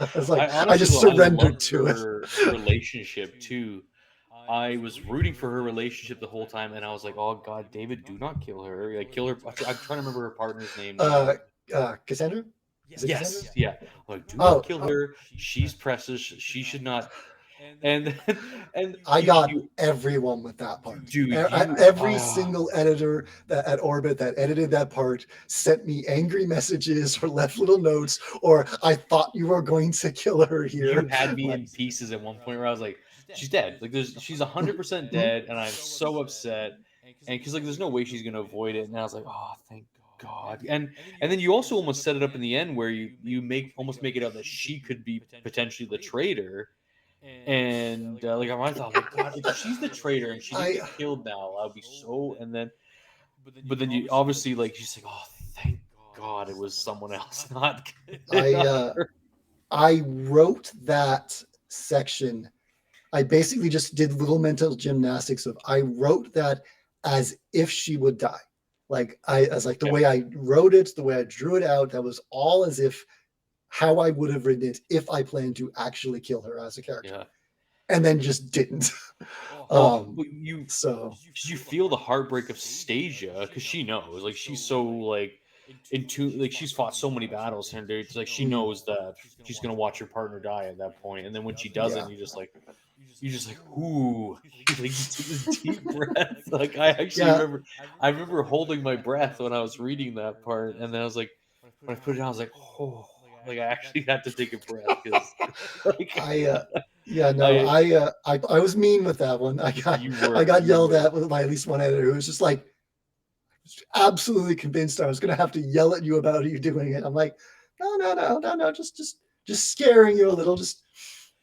I was like, I just surrendered to it. Her relationship too. I was rooting for her relationship the whole time, and I was like, "Oh God, David, do not kill her! Like, kill her." I'm trying to remember her partner's name. Cassandra. Yes, Cassandra? yeah. Like, do not kill her. She's precious. She should not. And I got everyone with that part. Dude, every single editor at Orbit that edited that part sent me angry messages or left little notes, or I thought you were going to kill her here. You had me in pieces at one point where I was like, she's dead. Like she's 100% dead, and I'm so upset. And because like there's no way she's gonna avoid it. And I was like, oh, thank God. And then you also almost set it up in the end where you almost make it out that she could be potentially the traitor. And like I thought, like God, if she's the traitor and she didn't get killed now, I'll be so. And then, but then you obviously like she's like, oh, thank God it was someone else, not. I wrote that section. I basically just did little mental gymnastics of I wrote that as if she would die. Like the way I wrote it, the way I drew it out, that was all as if how I would have written it if I planned to actually kill her as a character, and then just didn't. You feel the heartbreak of Stasia because she knows, like she's so like into like she's fought so many battles and it's like she knows that she's gonna watch her partner die at that point, and then when she doesn't, you're just like, ooh, like you take this deep breath. Like I actually remember holding my breath when I was reading that part, and then I was like, when I put it down, I was like, oh. Like I actually had to take a breath because like, I was mean with that one. I got yelled at by at least one editor who was just like absolutely convinced I was going to have to yell at you about you doing it. I'm like, no, just scaring you a little. Just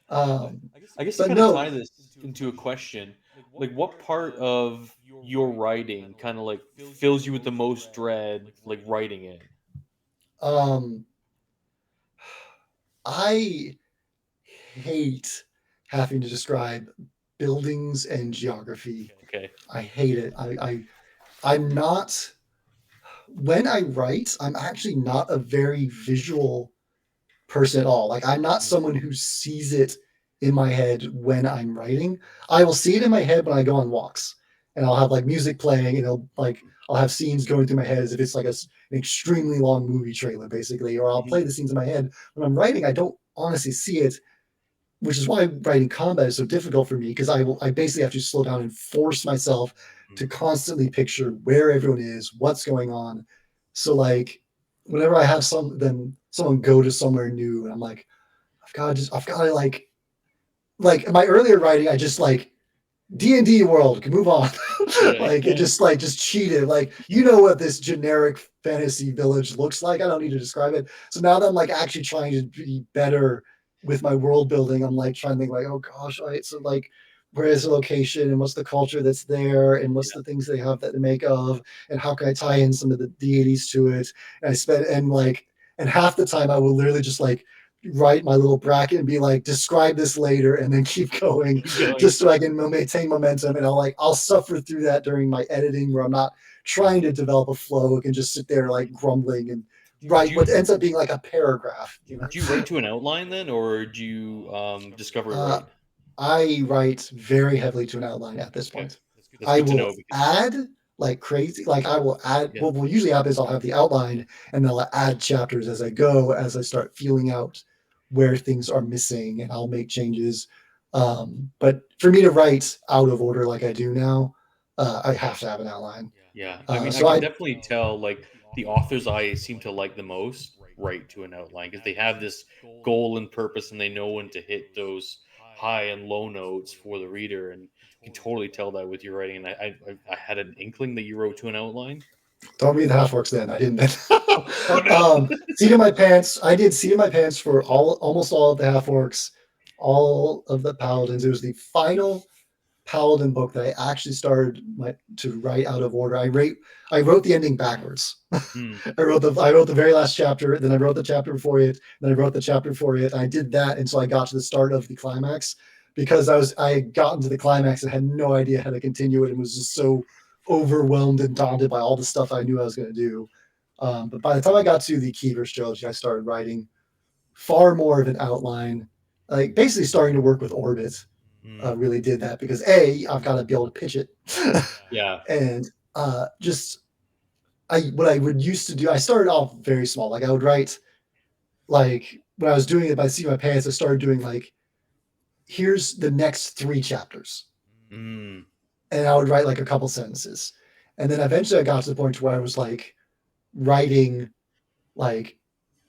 I guess to kind of tie this into a question, like what part of your writing kind of like fills you with the most dread, like writing it? I hate having to describe buildings and geography. Okay. I hate it. I'm not, when I write, I'm actually not a very visual person at all. Like I'm not someone who sees it in my head when I'm writing. I will see it in my head when I go on walks and I'll have like music playing and I'll have scenes going through my head as if it's like an extremely long movie trailer, basically, or I'll play the scenes in my head. When I'm writing, I don't honestly see it, which is why writing combat is so difficult for me, because I basically have to slow down and force myself to constantly picture where everyone is, what's going on. So like whenever I have someone go to somewhere new, and I'm like, I've got to like in my earlier writing, I just like D&D world can move on. Like it just cheated. Like, you know what this generic fantasy village looks like. I don't need to describe it. So now that I'm like actually trying to be better with my world building, I'm like trying to think like, oh gosh, right. So like, where is the location and what's the culture that's there and what's the things they have that they make of and how can I tie in some of the deities to it? And half the time I will literally just like write my little bracket and be like, describe this later, and then keep going just so I can maintain momentum. And I'll suffer through that during my editing where I'm not trying to develop a flow and just sit there like grumbling and write what ends up being like a paragraph. You know? Do you write to an outline then, or do you discover it right? I write very heavily to an outline at this point. I will add like crazy. Like I will add, what will usually happen is I'll have the outline and then I'll add chapters as I go, as I start feeling out where things are missing, and I'll make changes. But for me to write out of order like I do now, I have to have an outline. Yeah, I mean, I So can I definitely tell like the authors I seem to like the most write to an outline because they have this goal and purpose, and they know when to hit those high and low notes for the reader, and you can totally tell that with your writing. And I had an inkling that you wrote to an outline. don't read the Half Orcs then. I didn't. Oh no! Seat in My Pants. I did Seat in My Pants for almost all of the Half Orcs, all of the Paladins. It was the final Paladin book that I actually started to write out of order. I wrote the ending backwards. Hmm. I wrote the very last chapter, then I wrote the chapter before it, then I wrote the chapter before it. And I did that until I got to the start of the climax, because I had gotten to the climax and had no idea how to continue it, and was just so overwhelmed and daunted by all the stuff I knew I was going to do. But by the time I got to the Keever's trilogy, I started writing far more of an outline, like basically starting to work with Orbit. Really did that because I've got to be able to pitch it, Yeah. and just what I would used to do. I started off very small. Like I would write, like when I was doing it by Seat My Pants, I started doing like, here's the next 3 chapters, Mm. and I would write like a couple sentences, and then eventually I got to the point where I was like writing like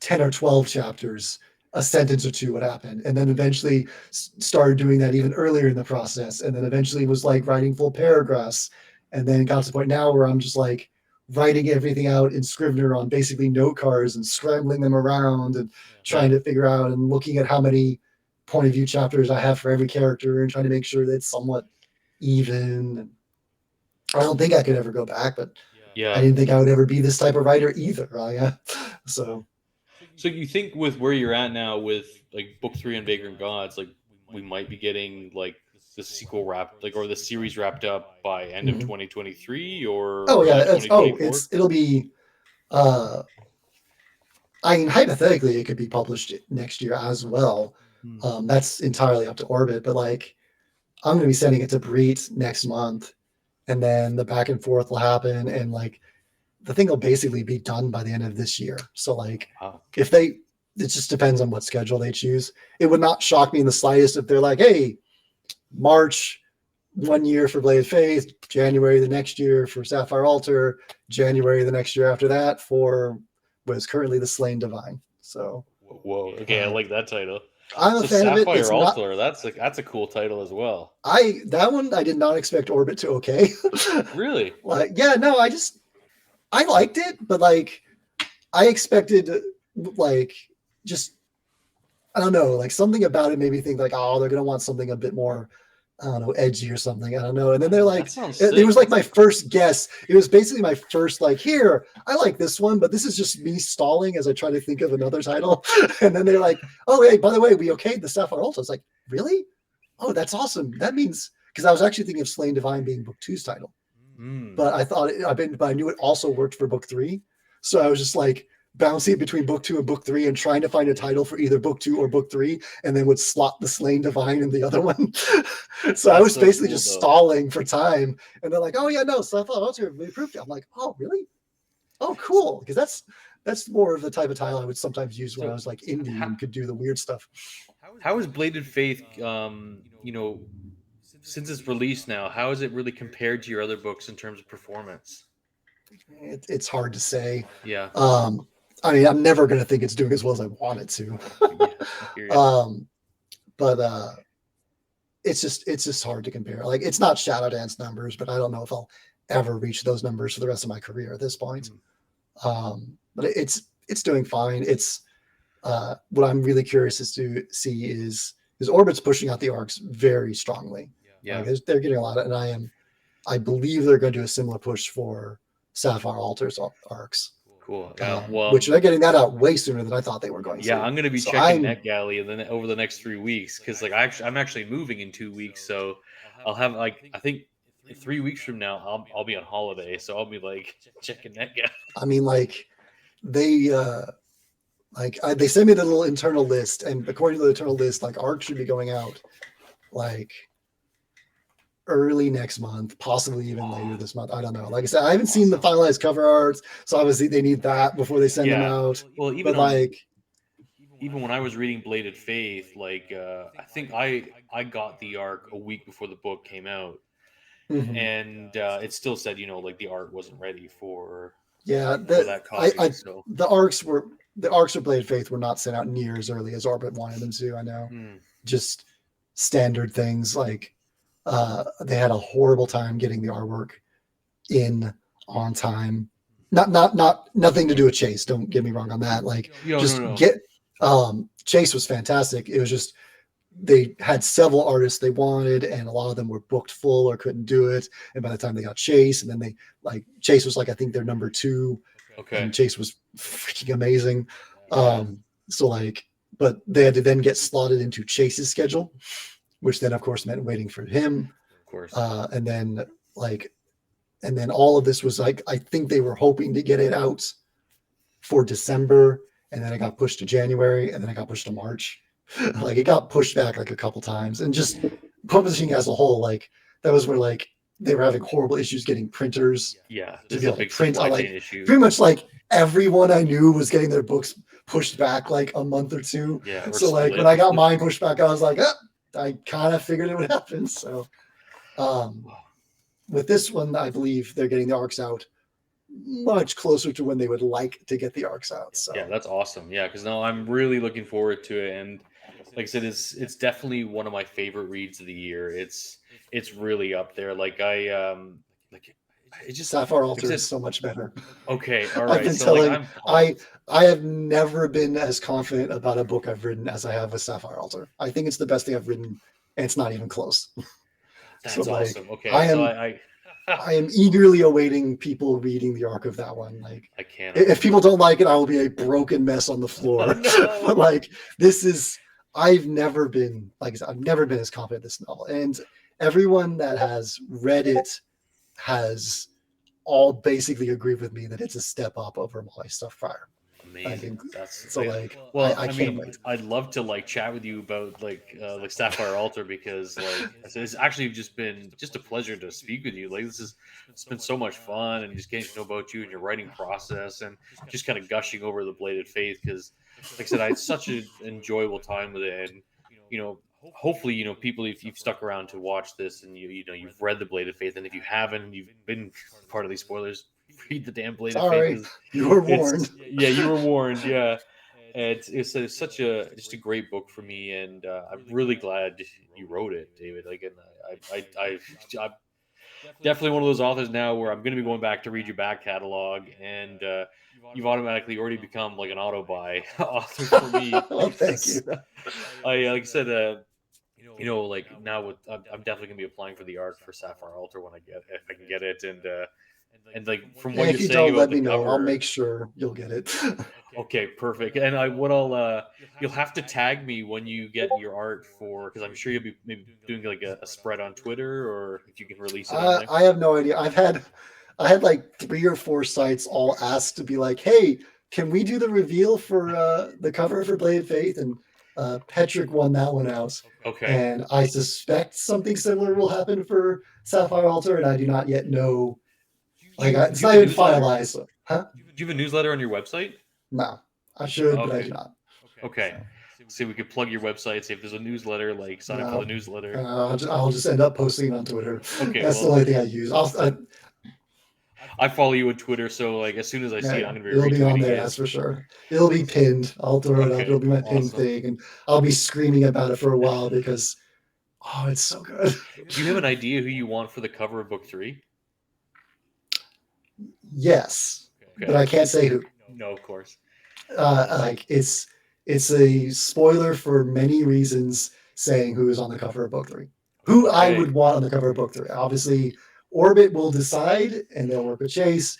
10 or 12 chapters, a sentence or two would happen. And then eventually started doing that even earlier in the process. And then eventually was like writing full paragraphs. And then got to the point now where I'm just like writing everything out in Scrivener on basically note cards and scrambling them around and trying to figure out and looking at how many point of view chapters I have for every character and trying to make sure that it's somewhat even. I don't think I could ever go back, but I didn't think I would ever be this type of writer either. So So you think with where you're at now with like book 3 and Vagrant Gods, like we might be getting like the sequel wrapped, like or the series wrapped up by end of 2023 or oh yeah, early 2024? it'll be. I mean, hypothetically, it could be published next year as well. That's entirely up to Orbit, but like, I'm going to be sending it to Breet next month, and then the back and forth will happen, and like, the thing will basically be done by the end of this year. So like, if it just depends on what schedule they choose. It would not shock me in the slightest if they're like, hey, March 1 year for Blade of Faith, January the next year for Sapphire Altar, January the next year after that for what is currently the Slain Divine. So whoa, okay, I like that title. I'm a So fan of it. It's Sapphire not. Altar, that's a cool title as well. That one I did not expect Orbit to okay. Really? Like, yeah, no, I liked it, but like I expected like just I don't know, like something about it made me think like, oh, they're gonna want something a bit more, I don't know, edgy or something. I don't know. And then they're like, it was like my first guess. It was basically my first like, here, I like this one, but this is just me stalling as I try to think of another title. And then they're like, oh, hey, by the way, we okayed the Sapphire Altar. I was like, really? Oh, that's awesome. That means, because I was actually thinking of Slain Divine being book 2's title. But I thought but I knew it also worked for book 3. So I was just like bouncing between book 2 and book 3 and trying to find a title for either book 2 or book 3, and then would slot the Slain Divine in the other one. So I was basically just stalling for time. And they're like, oh yeah, no, so I thought we approved it. I'm like, oh really? Oh cool. Because that's more of the type of title I would sometimes use when I was like indie and could do the weird stuff. How is Bladed Faith since it's released now, how is it really compared to your other books in terms of performance? It's hard to say. Yeah. I mean, I'm never going to think it's doing as well as I want it to. But it's just hard to compare. Like, it's not Shadow Dance numbers, but I don't know if I'll ever reach those numbers for the rest of my career at this point. But it's doing fine. It's what I'm really curious as to see is Orbit's pushing out the arcs very strongly. Yeah, like, they're getting a lot of, and I believe they're going to do a similar push for Sapphire Altar's arcs. Cool. Which they're getting that out way sooner than I thought they were going to. Yeah, I'm going to be checking NetGalley and then over the next 3 weeks because like I'm actually moving in 2 weeks, so I'll have like I think 3 weeks from now I'll be on holiday, so I'll be like checking NetGalley. I mean, like they send me the little internal list, and according to the internal list, like arc should be going out like early next month, possibly even later this month. I don't know. Like I said, I haven't seen the finalized cover arts, so obviously they need that before they send them out. Well, even when I was reading Bladed Faith, like I think I got the arc a week before the book came out, and it still said, like the art wasn't ready for Yeah, that copy. So the arcs of Blade of Faith were not sent out near as early as Orbit wanted them to. I know, just standard things like they had a horrible time getting the artwork in on time. Nothing to do with Chase. Don't get me wrong on that. Like, Chase was fantastic. It was just they had several artists they wanted, and a lot of them were booked full or couldn't do it. And by the time they got Chase, and then Chase was I think their number 2. Okay. And Chase was freaking amazing. But they had to then get slotted into Chase's schedule, which then of course meant waiting for him. Of course. And then all of this was I think they were hoping to get it out for December, and then it got pushed to January, and then it got pushed to March. It got pushed back a couple times, and just publishing as a whole, that was where they were having horrible issues getting printers. Yeah, to be big print on issue. Pretty much everyone I knew was getting their books pushed back a month or two. Yeah. So when I got mine pushed back, I was like, I kind of figured it would happen. So with this one, I believe they're getting the arcs out much closer to when they would like to get the arcs out. So yeah, that's awesome. Yeah, because now I'm really looking forward to it, and like I said, it's definitely one of my favorite reads of the year. It's really up there. It's just Sapphire Altar is so much better. Okay, all right. I've been telling, I have never been as confident about a book I've written as I have with Sapphire Altar. I think it's the best thing I've written, and it's not even close. That's awesome. Okay, I am eagerly awaiting people reading the arc of that one. I can't. If people don't like it, I will be a broken mess on the floor. No. But this is, I've never been I've never been as confident in this novel, and everyone that has read it has all basically agreed with me that it's a step up over all my stuff prior. Amazing. That's so I can't wait. I'd love to chat with you about Sapphire Altar, because it's actually just been a pleasure to speak with you. It's been so much fun, and just getting to know about you and your writing process, and just kind of gushing over the Bladed Faith, because like I said, I had such an enjoyable time with it. And hopefully people, if you've stuck around to watch this and you've read the Bladed Faith, and if you haven't, you've been part of these spoilers, read the damn Bladed Faith. You were warned. Yeah, you were warned. Yeah, it's such a great book for me, and I'm really glad you wrote it, David. I'm definitely one of those authors now where I'm going to be going back to read your back catalog, and you've automatically already become an auto buy author for me. Oh, thank you. I said, now I'm definitely going to be applying for the art for Sapphire Altar if I can get it, and from what if you're you saying don't, about let the me know. cover, I'll make sure you'll get it. Okay, perfect. And you'll have to tag me when you get your art because I'm sure you'll be maybe doing a spread on Twitter, or if you can release it on there. I have no idea. I had 3 or 4 sites all asked to be hey, can we do the reveal for the cover for Blade Faith? And Petrick won that one out. Okay. And I suspect something similar will happen for Sapphire Altar, and I do not yet know. It's not even finalized. Huh? Do you have a newsletter on your website? No, I should, but I do not. Okay. So we could plug your website. Say if there's a newsletter, sign up for the newsletter. I'll just end up posting it on Twitter. Okay, that's the only thing I use. I follow you on Twitter, so as soon as I see it, I'm gonna be retweeting it. It'll be on there, that's for sure. It'll be pinned. I'll throw it up. It'll be my pinned thing, and I'll be screaming about it for a while because, it's so good. Do you have an idea who you want for the cover of book 3? Yes, but I can't say who. No, of course. It's a spoiler for many reasons saying who is on the cover of book 3. Who I would want on the cover of book 3. Obviously, Orbit will decide, and they'll work with Chase.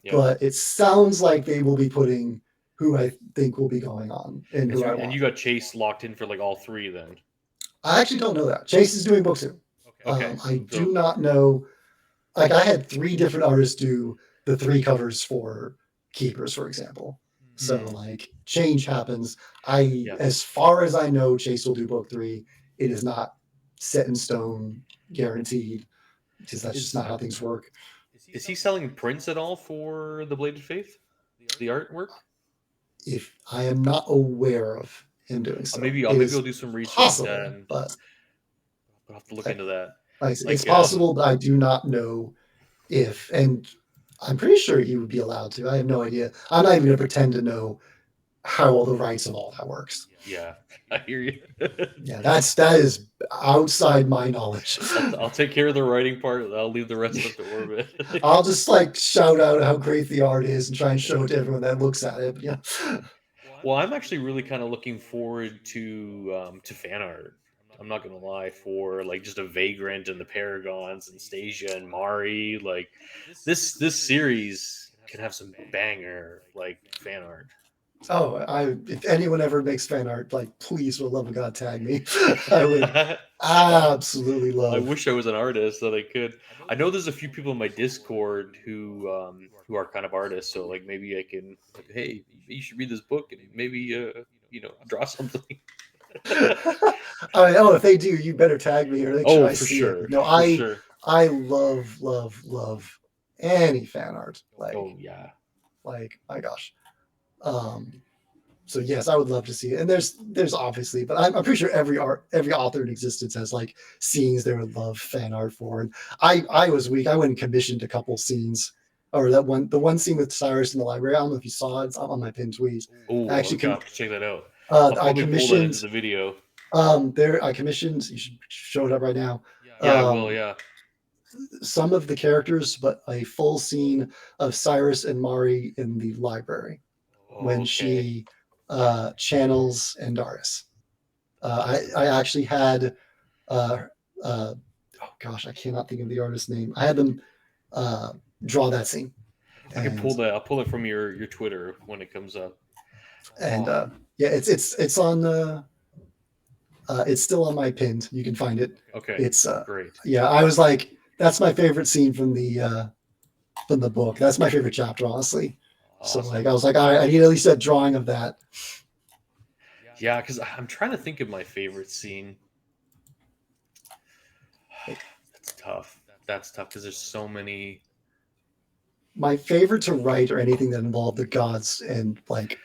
Yep. But it sounds like they will be putting who I think will be going on and who I want. And you got Chase locked in for all 3 then? I actually don't know that. Chase is doing book 2. Okay. I do not know. I had 3 different artists do the 3 covers for Keepers, for example. So change happens. As far as I know, Chase will do book 3. It is not set in stone, guaranteed, because that's just not how things work. Is he selling prints at all for the Bladed Faith? The artwork? If I am not aware of him doing so. Maybe I'll do some research possible, but I'll have to look into that. It's possible, but I do not know if, and I'm pretty sure he would be allowed to. I have no idea. I'm not even going to pretend to know how all the rights of all that works. Yeah, I hear you. Yeah, that is outside my knowledge. I'll take care of the writing part. I'll leave the rest up to Orbit. I'll just like shout out how great the art is and try and show it to everyone that looks at it. But yeah. Well, I'm actually really kind of looking forward to fan art. I'm not gonna lie, for like just a Vagrant and the Paragons and Stasia and Mari. Like this series can have some banger like fan art. Oh, if anyone ever makes fan art, like please, for the love of God, tag me. I would absolutely love. I wish I was an artist that I could. I know there's a few people in my Discord who are kind of artists, so like maybe I can like, hey, you should read this book and maybe draw something. If they do, you better tag me or they try for see sure. it. No, I love any fan art. Like, oh yeah, like my gosh. So yes, I would love to see it. And there's obviously, but I'm pretty sure every author in existence has like scenes they would love fan art for. And I was weak. I went and commissioned a couple scenes, or the one scene with Cyrus in the library. I don't know if you saw it. It's on my pinned tweet. Oh, actually, check that out. I commissioned the video. I commissioned. You should show it up right now. Yeah, I will. Yeah. Some of the characters, but a full scene of Cyrus and Mari in the library when she channels Andaris. I actually had oh gosh, I cannot think of the artist's name. I had them draw that scene. I can pull that. I'll pull it from your Twitter when it comes up. And yeah, it's on. It's still on my pinned. You can find it. Okay. It's great. Yeah, I was like, that's my favorite scene from the book. That's my favorite chapter, honestly. Awesome. So like, I was like, I need at least a drawing of that. Yeah, because I'm trying to think of my favorite scene. That's tough. That's tough because there's so many. My favorite to write or anything that involved the gods and like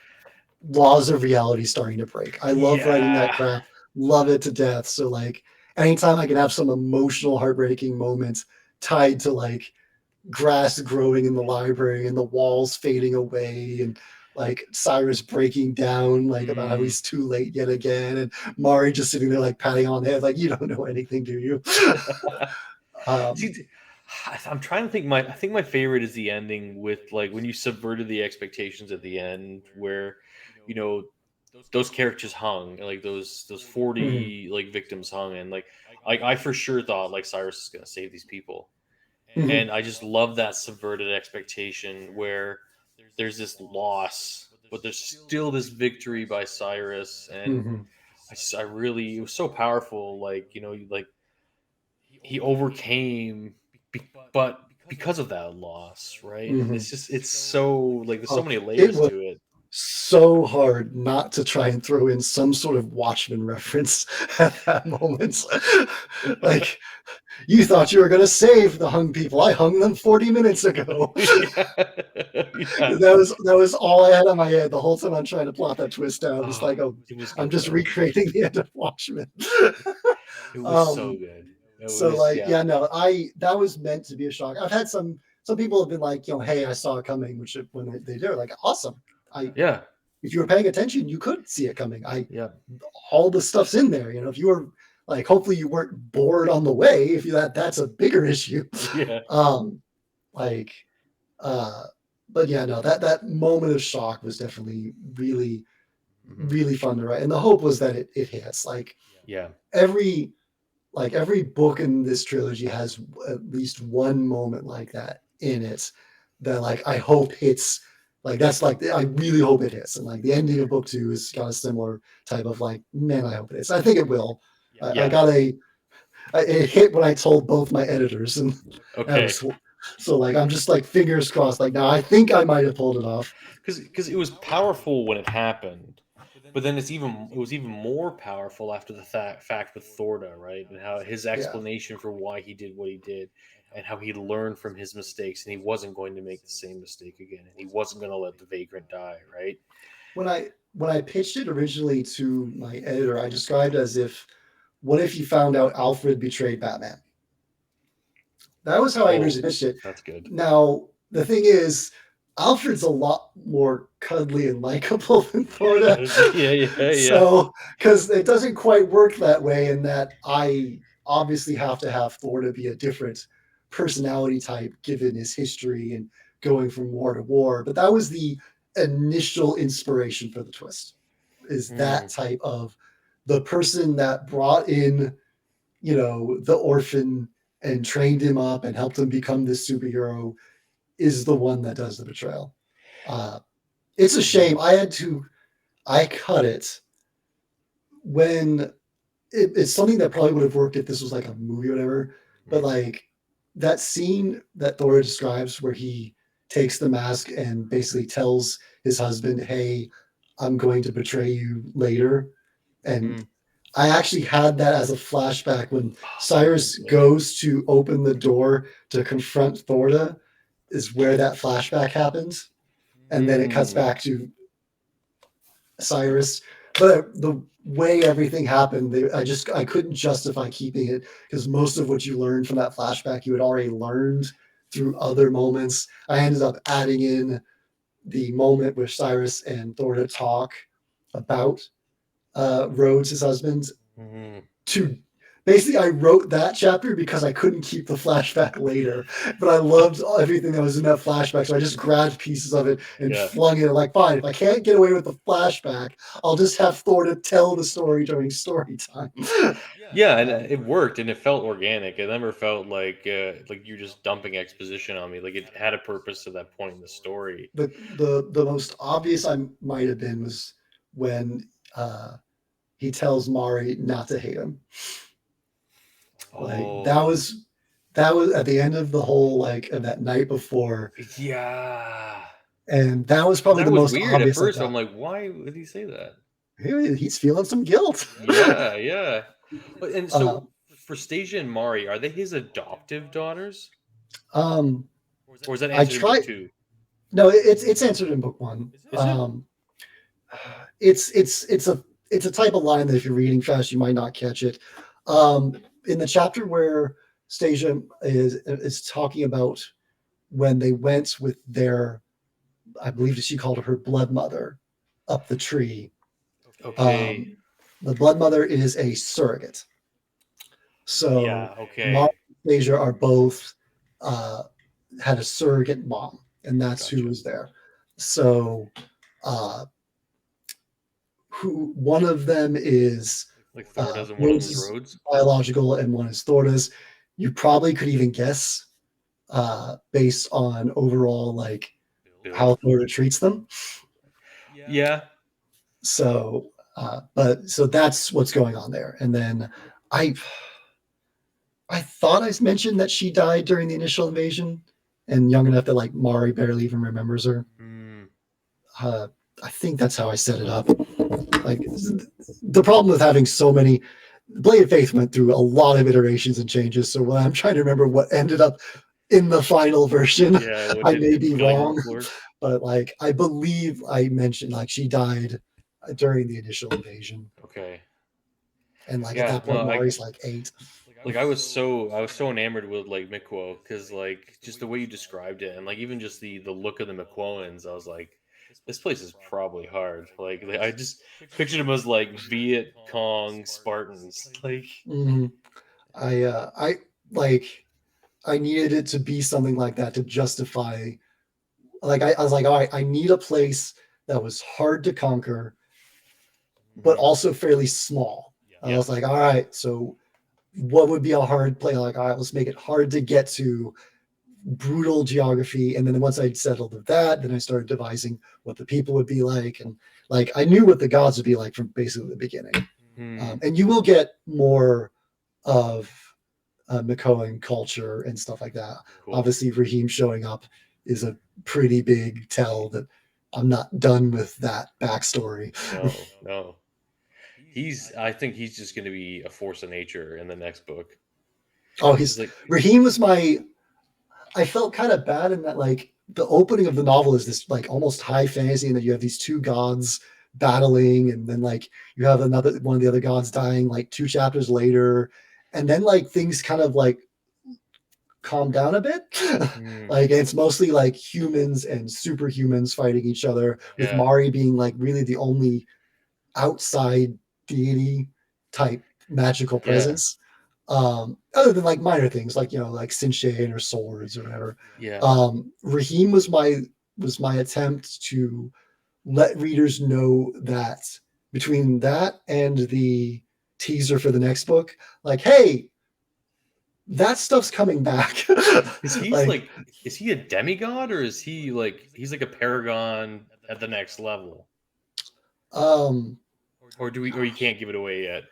laws of reality starting to break. I love writing that crap. Love it to death. So like anytime I can have some emotional, heartbreaking moments tied to like grass growing in the library and the walls fading away and like Cyrus breaking down like about how he's too late yet again and Mari just sitting there like patting on the head like, you don't know anything, do you? I'm trying to think. I think my favorite is the ending with like when you subverted the expectations at the end, where those characters hung, like those 40 like victims hung, and like I for sure thought like Cyrus is gonna save these people, and I just love that subverted expectation where there's this loss, but there's still this victory by Cyrus, and it was so powerful. Like like he overcame, but because of that loss, right? It's so like there's so many layers to it. So hard not to try and throw in some sort of Watchmen reference at that moment. Like, you thought you were going to save the hung people. I hung them 40 minutes ago. That was all I had on my head the whole time I'm trying to plot that twist out. It's like, I'm just recreating the end of Watchmen. It was so good. That was meant to be a shock. I've had some people have been like, hey, I saw it coming, which when they do, like, awesome. If you were paying attention, you could see it coming. All the stuff's in there. If you were like, hopefully you weren't bored on the way. If that's a bigger issue. But yeah, no, that moment of shock was definitely really, really fun to write. And the hope was that it hits. Like, every book in this trilogy has at least one moment like that in it that like I hope hits. Like that's like I really hope it hits, and like the ending of book 2 is got a similar type of like, man, I hope it is. I think it will. It hit when I told both my editors, and so like I'm just like fingers crossed. Like now I think I might have pulled it off because it was powerful when it happened, but then it was even more powerful after the fact with Thorda, right? And how his explanation for why he did what he did. And how he learned from his mistakes, and he wasn't going to make the same mistake again, and he wasn't going to let the Vagrant die, right? When I pitched it originally to my editor, I described it as what if you found out Alfred betrayed Batman? That was how I Oh, originally pitched it. that's good. Now, the thing is, Alfred's a lot more cuddly and likable than Thorda. Yeah. So, because it doesn't quite work that way, in that I obviously have to have Thorda be a different personality type given his history and going from war to war. But that was the initial inspiration for the twist, is that type of the person that brought in, the orphan and trained him up and helped him become this superhero is the one that does the betrayal. It's a shame. I cut it when it's something that probably would have worked if this was like a movie or whatever. But like that scene that Thor describes where he takes the mask and basically tells his husband, "Hey, I'm going to betray you later." And I actually had that as a flashback when Cyrus goes to open the door to confront Thorda, is where that flashback happens. And then it cuts back to Cyrus. But the way everything happened, I couldn't justify keeping it because most of what you learned from that flashback, you had already learned through other moments. I ended up adding in the moment where Cyrus and Thorda talk about Rhodes, his husband, to basically, I wrote that chapter because I couldn't keep the flashback later, but I loved everything that was in that flashback. So I just grabbed pieces of it and flung it. Like, fine, if I can't get away with the flashback, I'll just have Thorda tell the story during story time. Yeah, and it worked, and it felt organic. It never felt like you're just dumping exposition on me. Like it had a purpose at that point in the story. The most obvious I might have been was when he tells Mari not to hate him. Like that was at the end of the whole, like, of that night before. Yeah. And that was probably That the was most weird obvious. at first. I'm like, why would he say that? He's feeling some guilt. Yeah. But and so for Stasia and Mari, are they his adoptive daughters? Or is that answered in book 2? No, it's answered in book 1. It's a type of line that if you're reading fast, you might not catch it. In the chapter where Stasia is talking about when they went with their, I believe she called her blood mother, up the tree. Okay. The blood mother is a surrogate. So Mari and Stasia are both had a surrogate mom, and that's who was there. So who one of them is like Thorda's and one of them is Rhodes? Biological, and one is Thorda's. You probably could even guess based on overall, like, how Thorda treats them. Yeah. So so that's what's going on there. And then I thought I mentioned that she died during the initial invasion, and young enough that like Mari barely even remembers her. I think that's how I set it up. Like, the problem with having so many, Blade of Faith went through a lot of iterations and changes. So when I'm trying to remember what ended up in the final version, I may be wrong. But like, I believe I mentioned like she died during the initial invasion. Okay. And like at that point, Mari's like 8. Like I was so enamored with like Mikwo, because like just the way you described it, and like even just the look of the Mikwoans, I was like, this place is probably hard. Like I just pictured them as like Viet Cong Spartans. Like I needed it to be something like that to justify. Like I was like, all right, I need a place that was hard to conquer, but also fairly small. I was like, all right, so what would be a hard place? Like, all right, let's make it hard to get to, brutal geography. And then once I'd settled with that, then I started devising what the people would be like. And like, I knew what the gods would be like from basically the beginning. And you will get more of Mikoan culture and stuff like that. Cool. Obviously, Raheem showing up is a pretty big tell that I'm not done with that backstory. No. I think he's just going to be a force of nature in the next book. Oh, Raheem was I felt kind of bad in that, like, the opening of the novel is this like almost high fantasy, and that you have these two gods battling, and then like you have one of the other gods dying like 2 chapters later, and then like things kind of like calmed down a bit. Mm, Like it's mostly like humans and superhumans fighting each other, with yeah. Mari being like really the only outside deity type magical Yeah. presence. Other than like minor things like, you know, like Sinshain or swords or whatever. Yeah. Raheem was my attempt to let readers know that between that and the teaser for the next book, like, hey, that stuff's coming back. Is Like, is he a demigod, or is he like he's like a paragon at the next level? um, Or you can't give it away yet?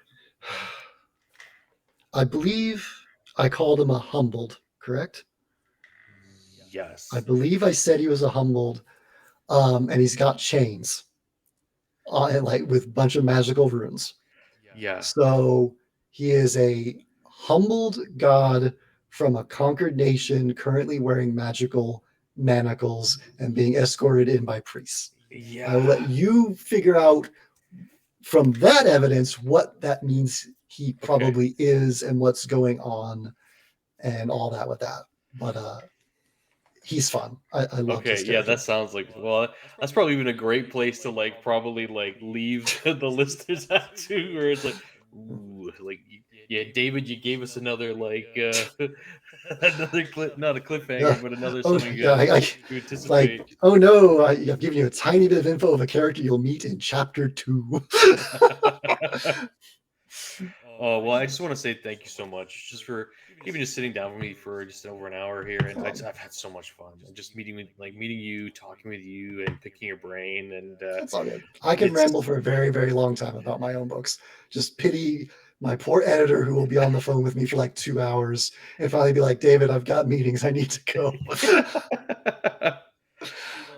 I believe I called him a humbled, correct? I Yes. believe I said he was a humbled, and he's got chains, and like with a bunch of magical runes. Yeah. So he is a humbled god from a conquered nation, currently wearing magical manacles and being escorted in by priests. I will Yeah. let you figure out from that evidence what that means he Okay. probably is and what's going on and all that with that. But he's fun. I love Okay, his yeah, character. that sounds like that's probably even a great place to like probably like leave the listeners at too, where it's like, ooh, like yeah, David, you gave us another like another clip, not a Yeah. cliffhanger, but another Oh something yeah. to Like, anticipate. oh no, I've given you a tiny bit of info of a character you'll meet in chapter 2. Oh well, I just want to say thank you so much, just for even just sitting down with me for just over an hour here, and I've had so much fun, and just meeting you, talking with you, and picking your brain, and That's all good. I can it's ramble for a very, very long time about my own books. Just pity my poor editor who will be on the phone with me for like 2 hours and finally be like, David, I've got meetings. I need to go.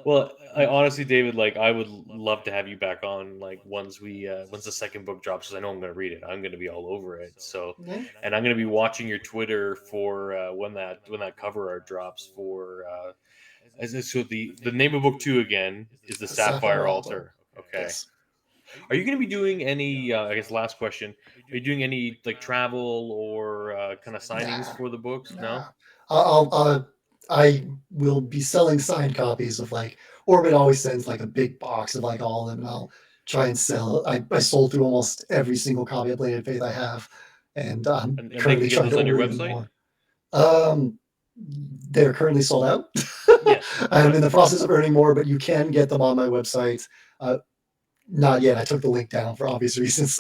Well, I honestly, David, like I would love to have you back on, like once the second book drops, because I know I'm going to read it. I'm going to be all over it. So, Yeah. and I'm going to be watching your Twitter for when that cover art drops for. So the name of book 2 again is the The Sapphire Sapphire Altar. Altar. Okay. Yes. Are you going to be doing any? I guess last question. Are you doing any like travel or kind of signings Nah. for the books? No. Nah. I will be selling signed copies of like Orbit always sends like a big box of like all of them, and I'll try and sell. I sold through almost every single copy of Blade of Faith I have, and I'm And they can currently get trying those to on your order even website. more. Um, they're currently sold out. Yeah. I'm in the process of earning more, but you can get them on my website. Not yet. I took the link down for obvious reasons,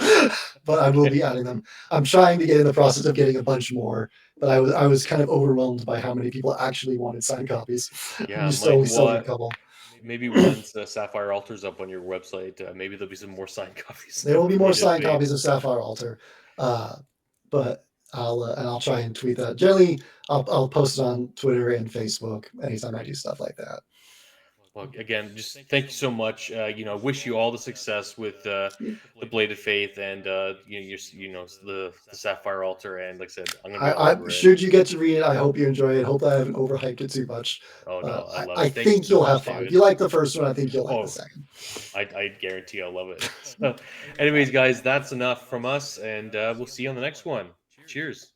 but I will Okay. be adding them. I'm trying to get in the process of getting a bunch more, but I was kind of overwhelmed by how many people actually wanted signed copies. I'm Yeah, used to Mike. only selling a What? couple. Maybe once Sapphire Altar's up on your website, maybe there'll be some more signed copies There will of be more Blade of signed Faith. copies of Sapphire Altar, uh, but I'll try and tweet that. Generally, I'll post it on Twitter and Facebook anytime I do stuff like that. Well, again, just thank you so much. I wish you all the success with the Blade of Faith and the Sapphire Altar. And like I said, I'm gonna be all over it. Should you get to read it, I hope you enjoy it. Hope that I haven't overhyped it too much. Oh no, I love I it. Thank you think so you'll much, have fun. If David. you like the first one, I think you'll like the Oh, second. I guarantee I'll love it. So, anyways, guys, that's enough from us, and we'll see you on the next one. Cheers.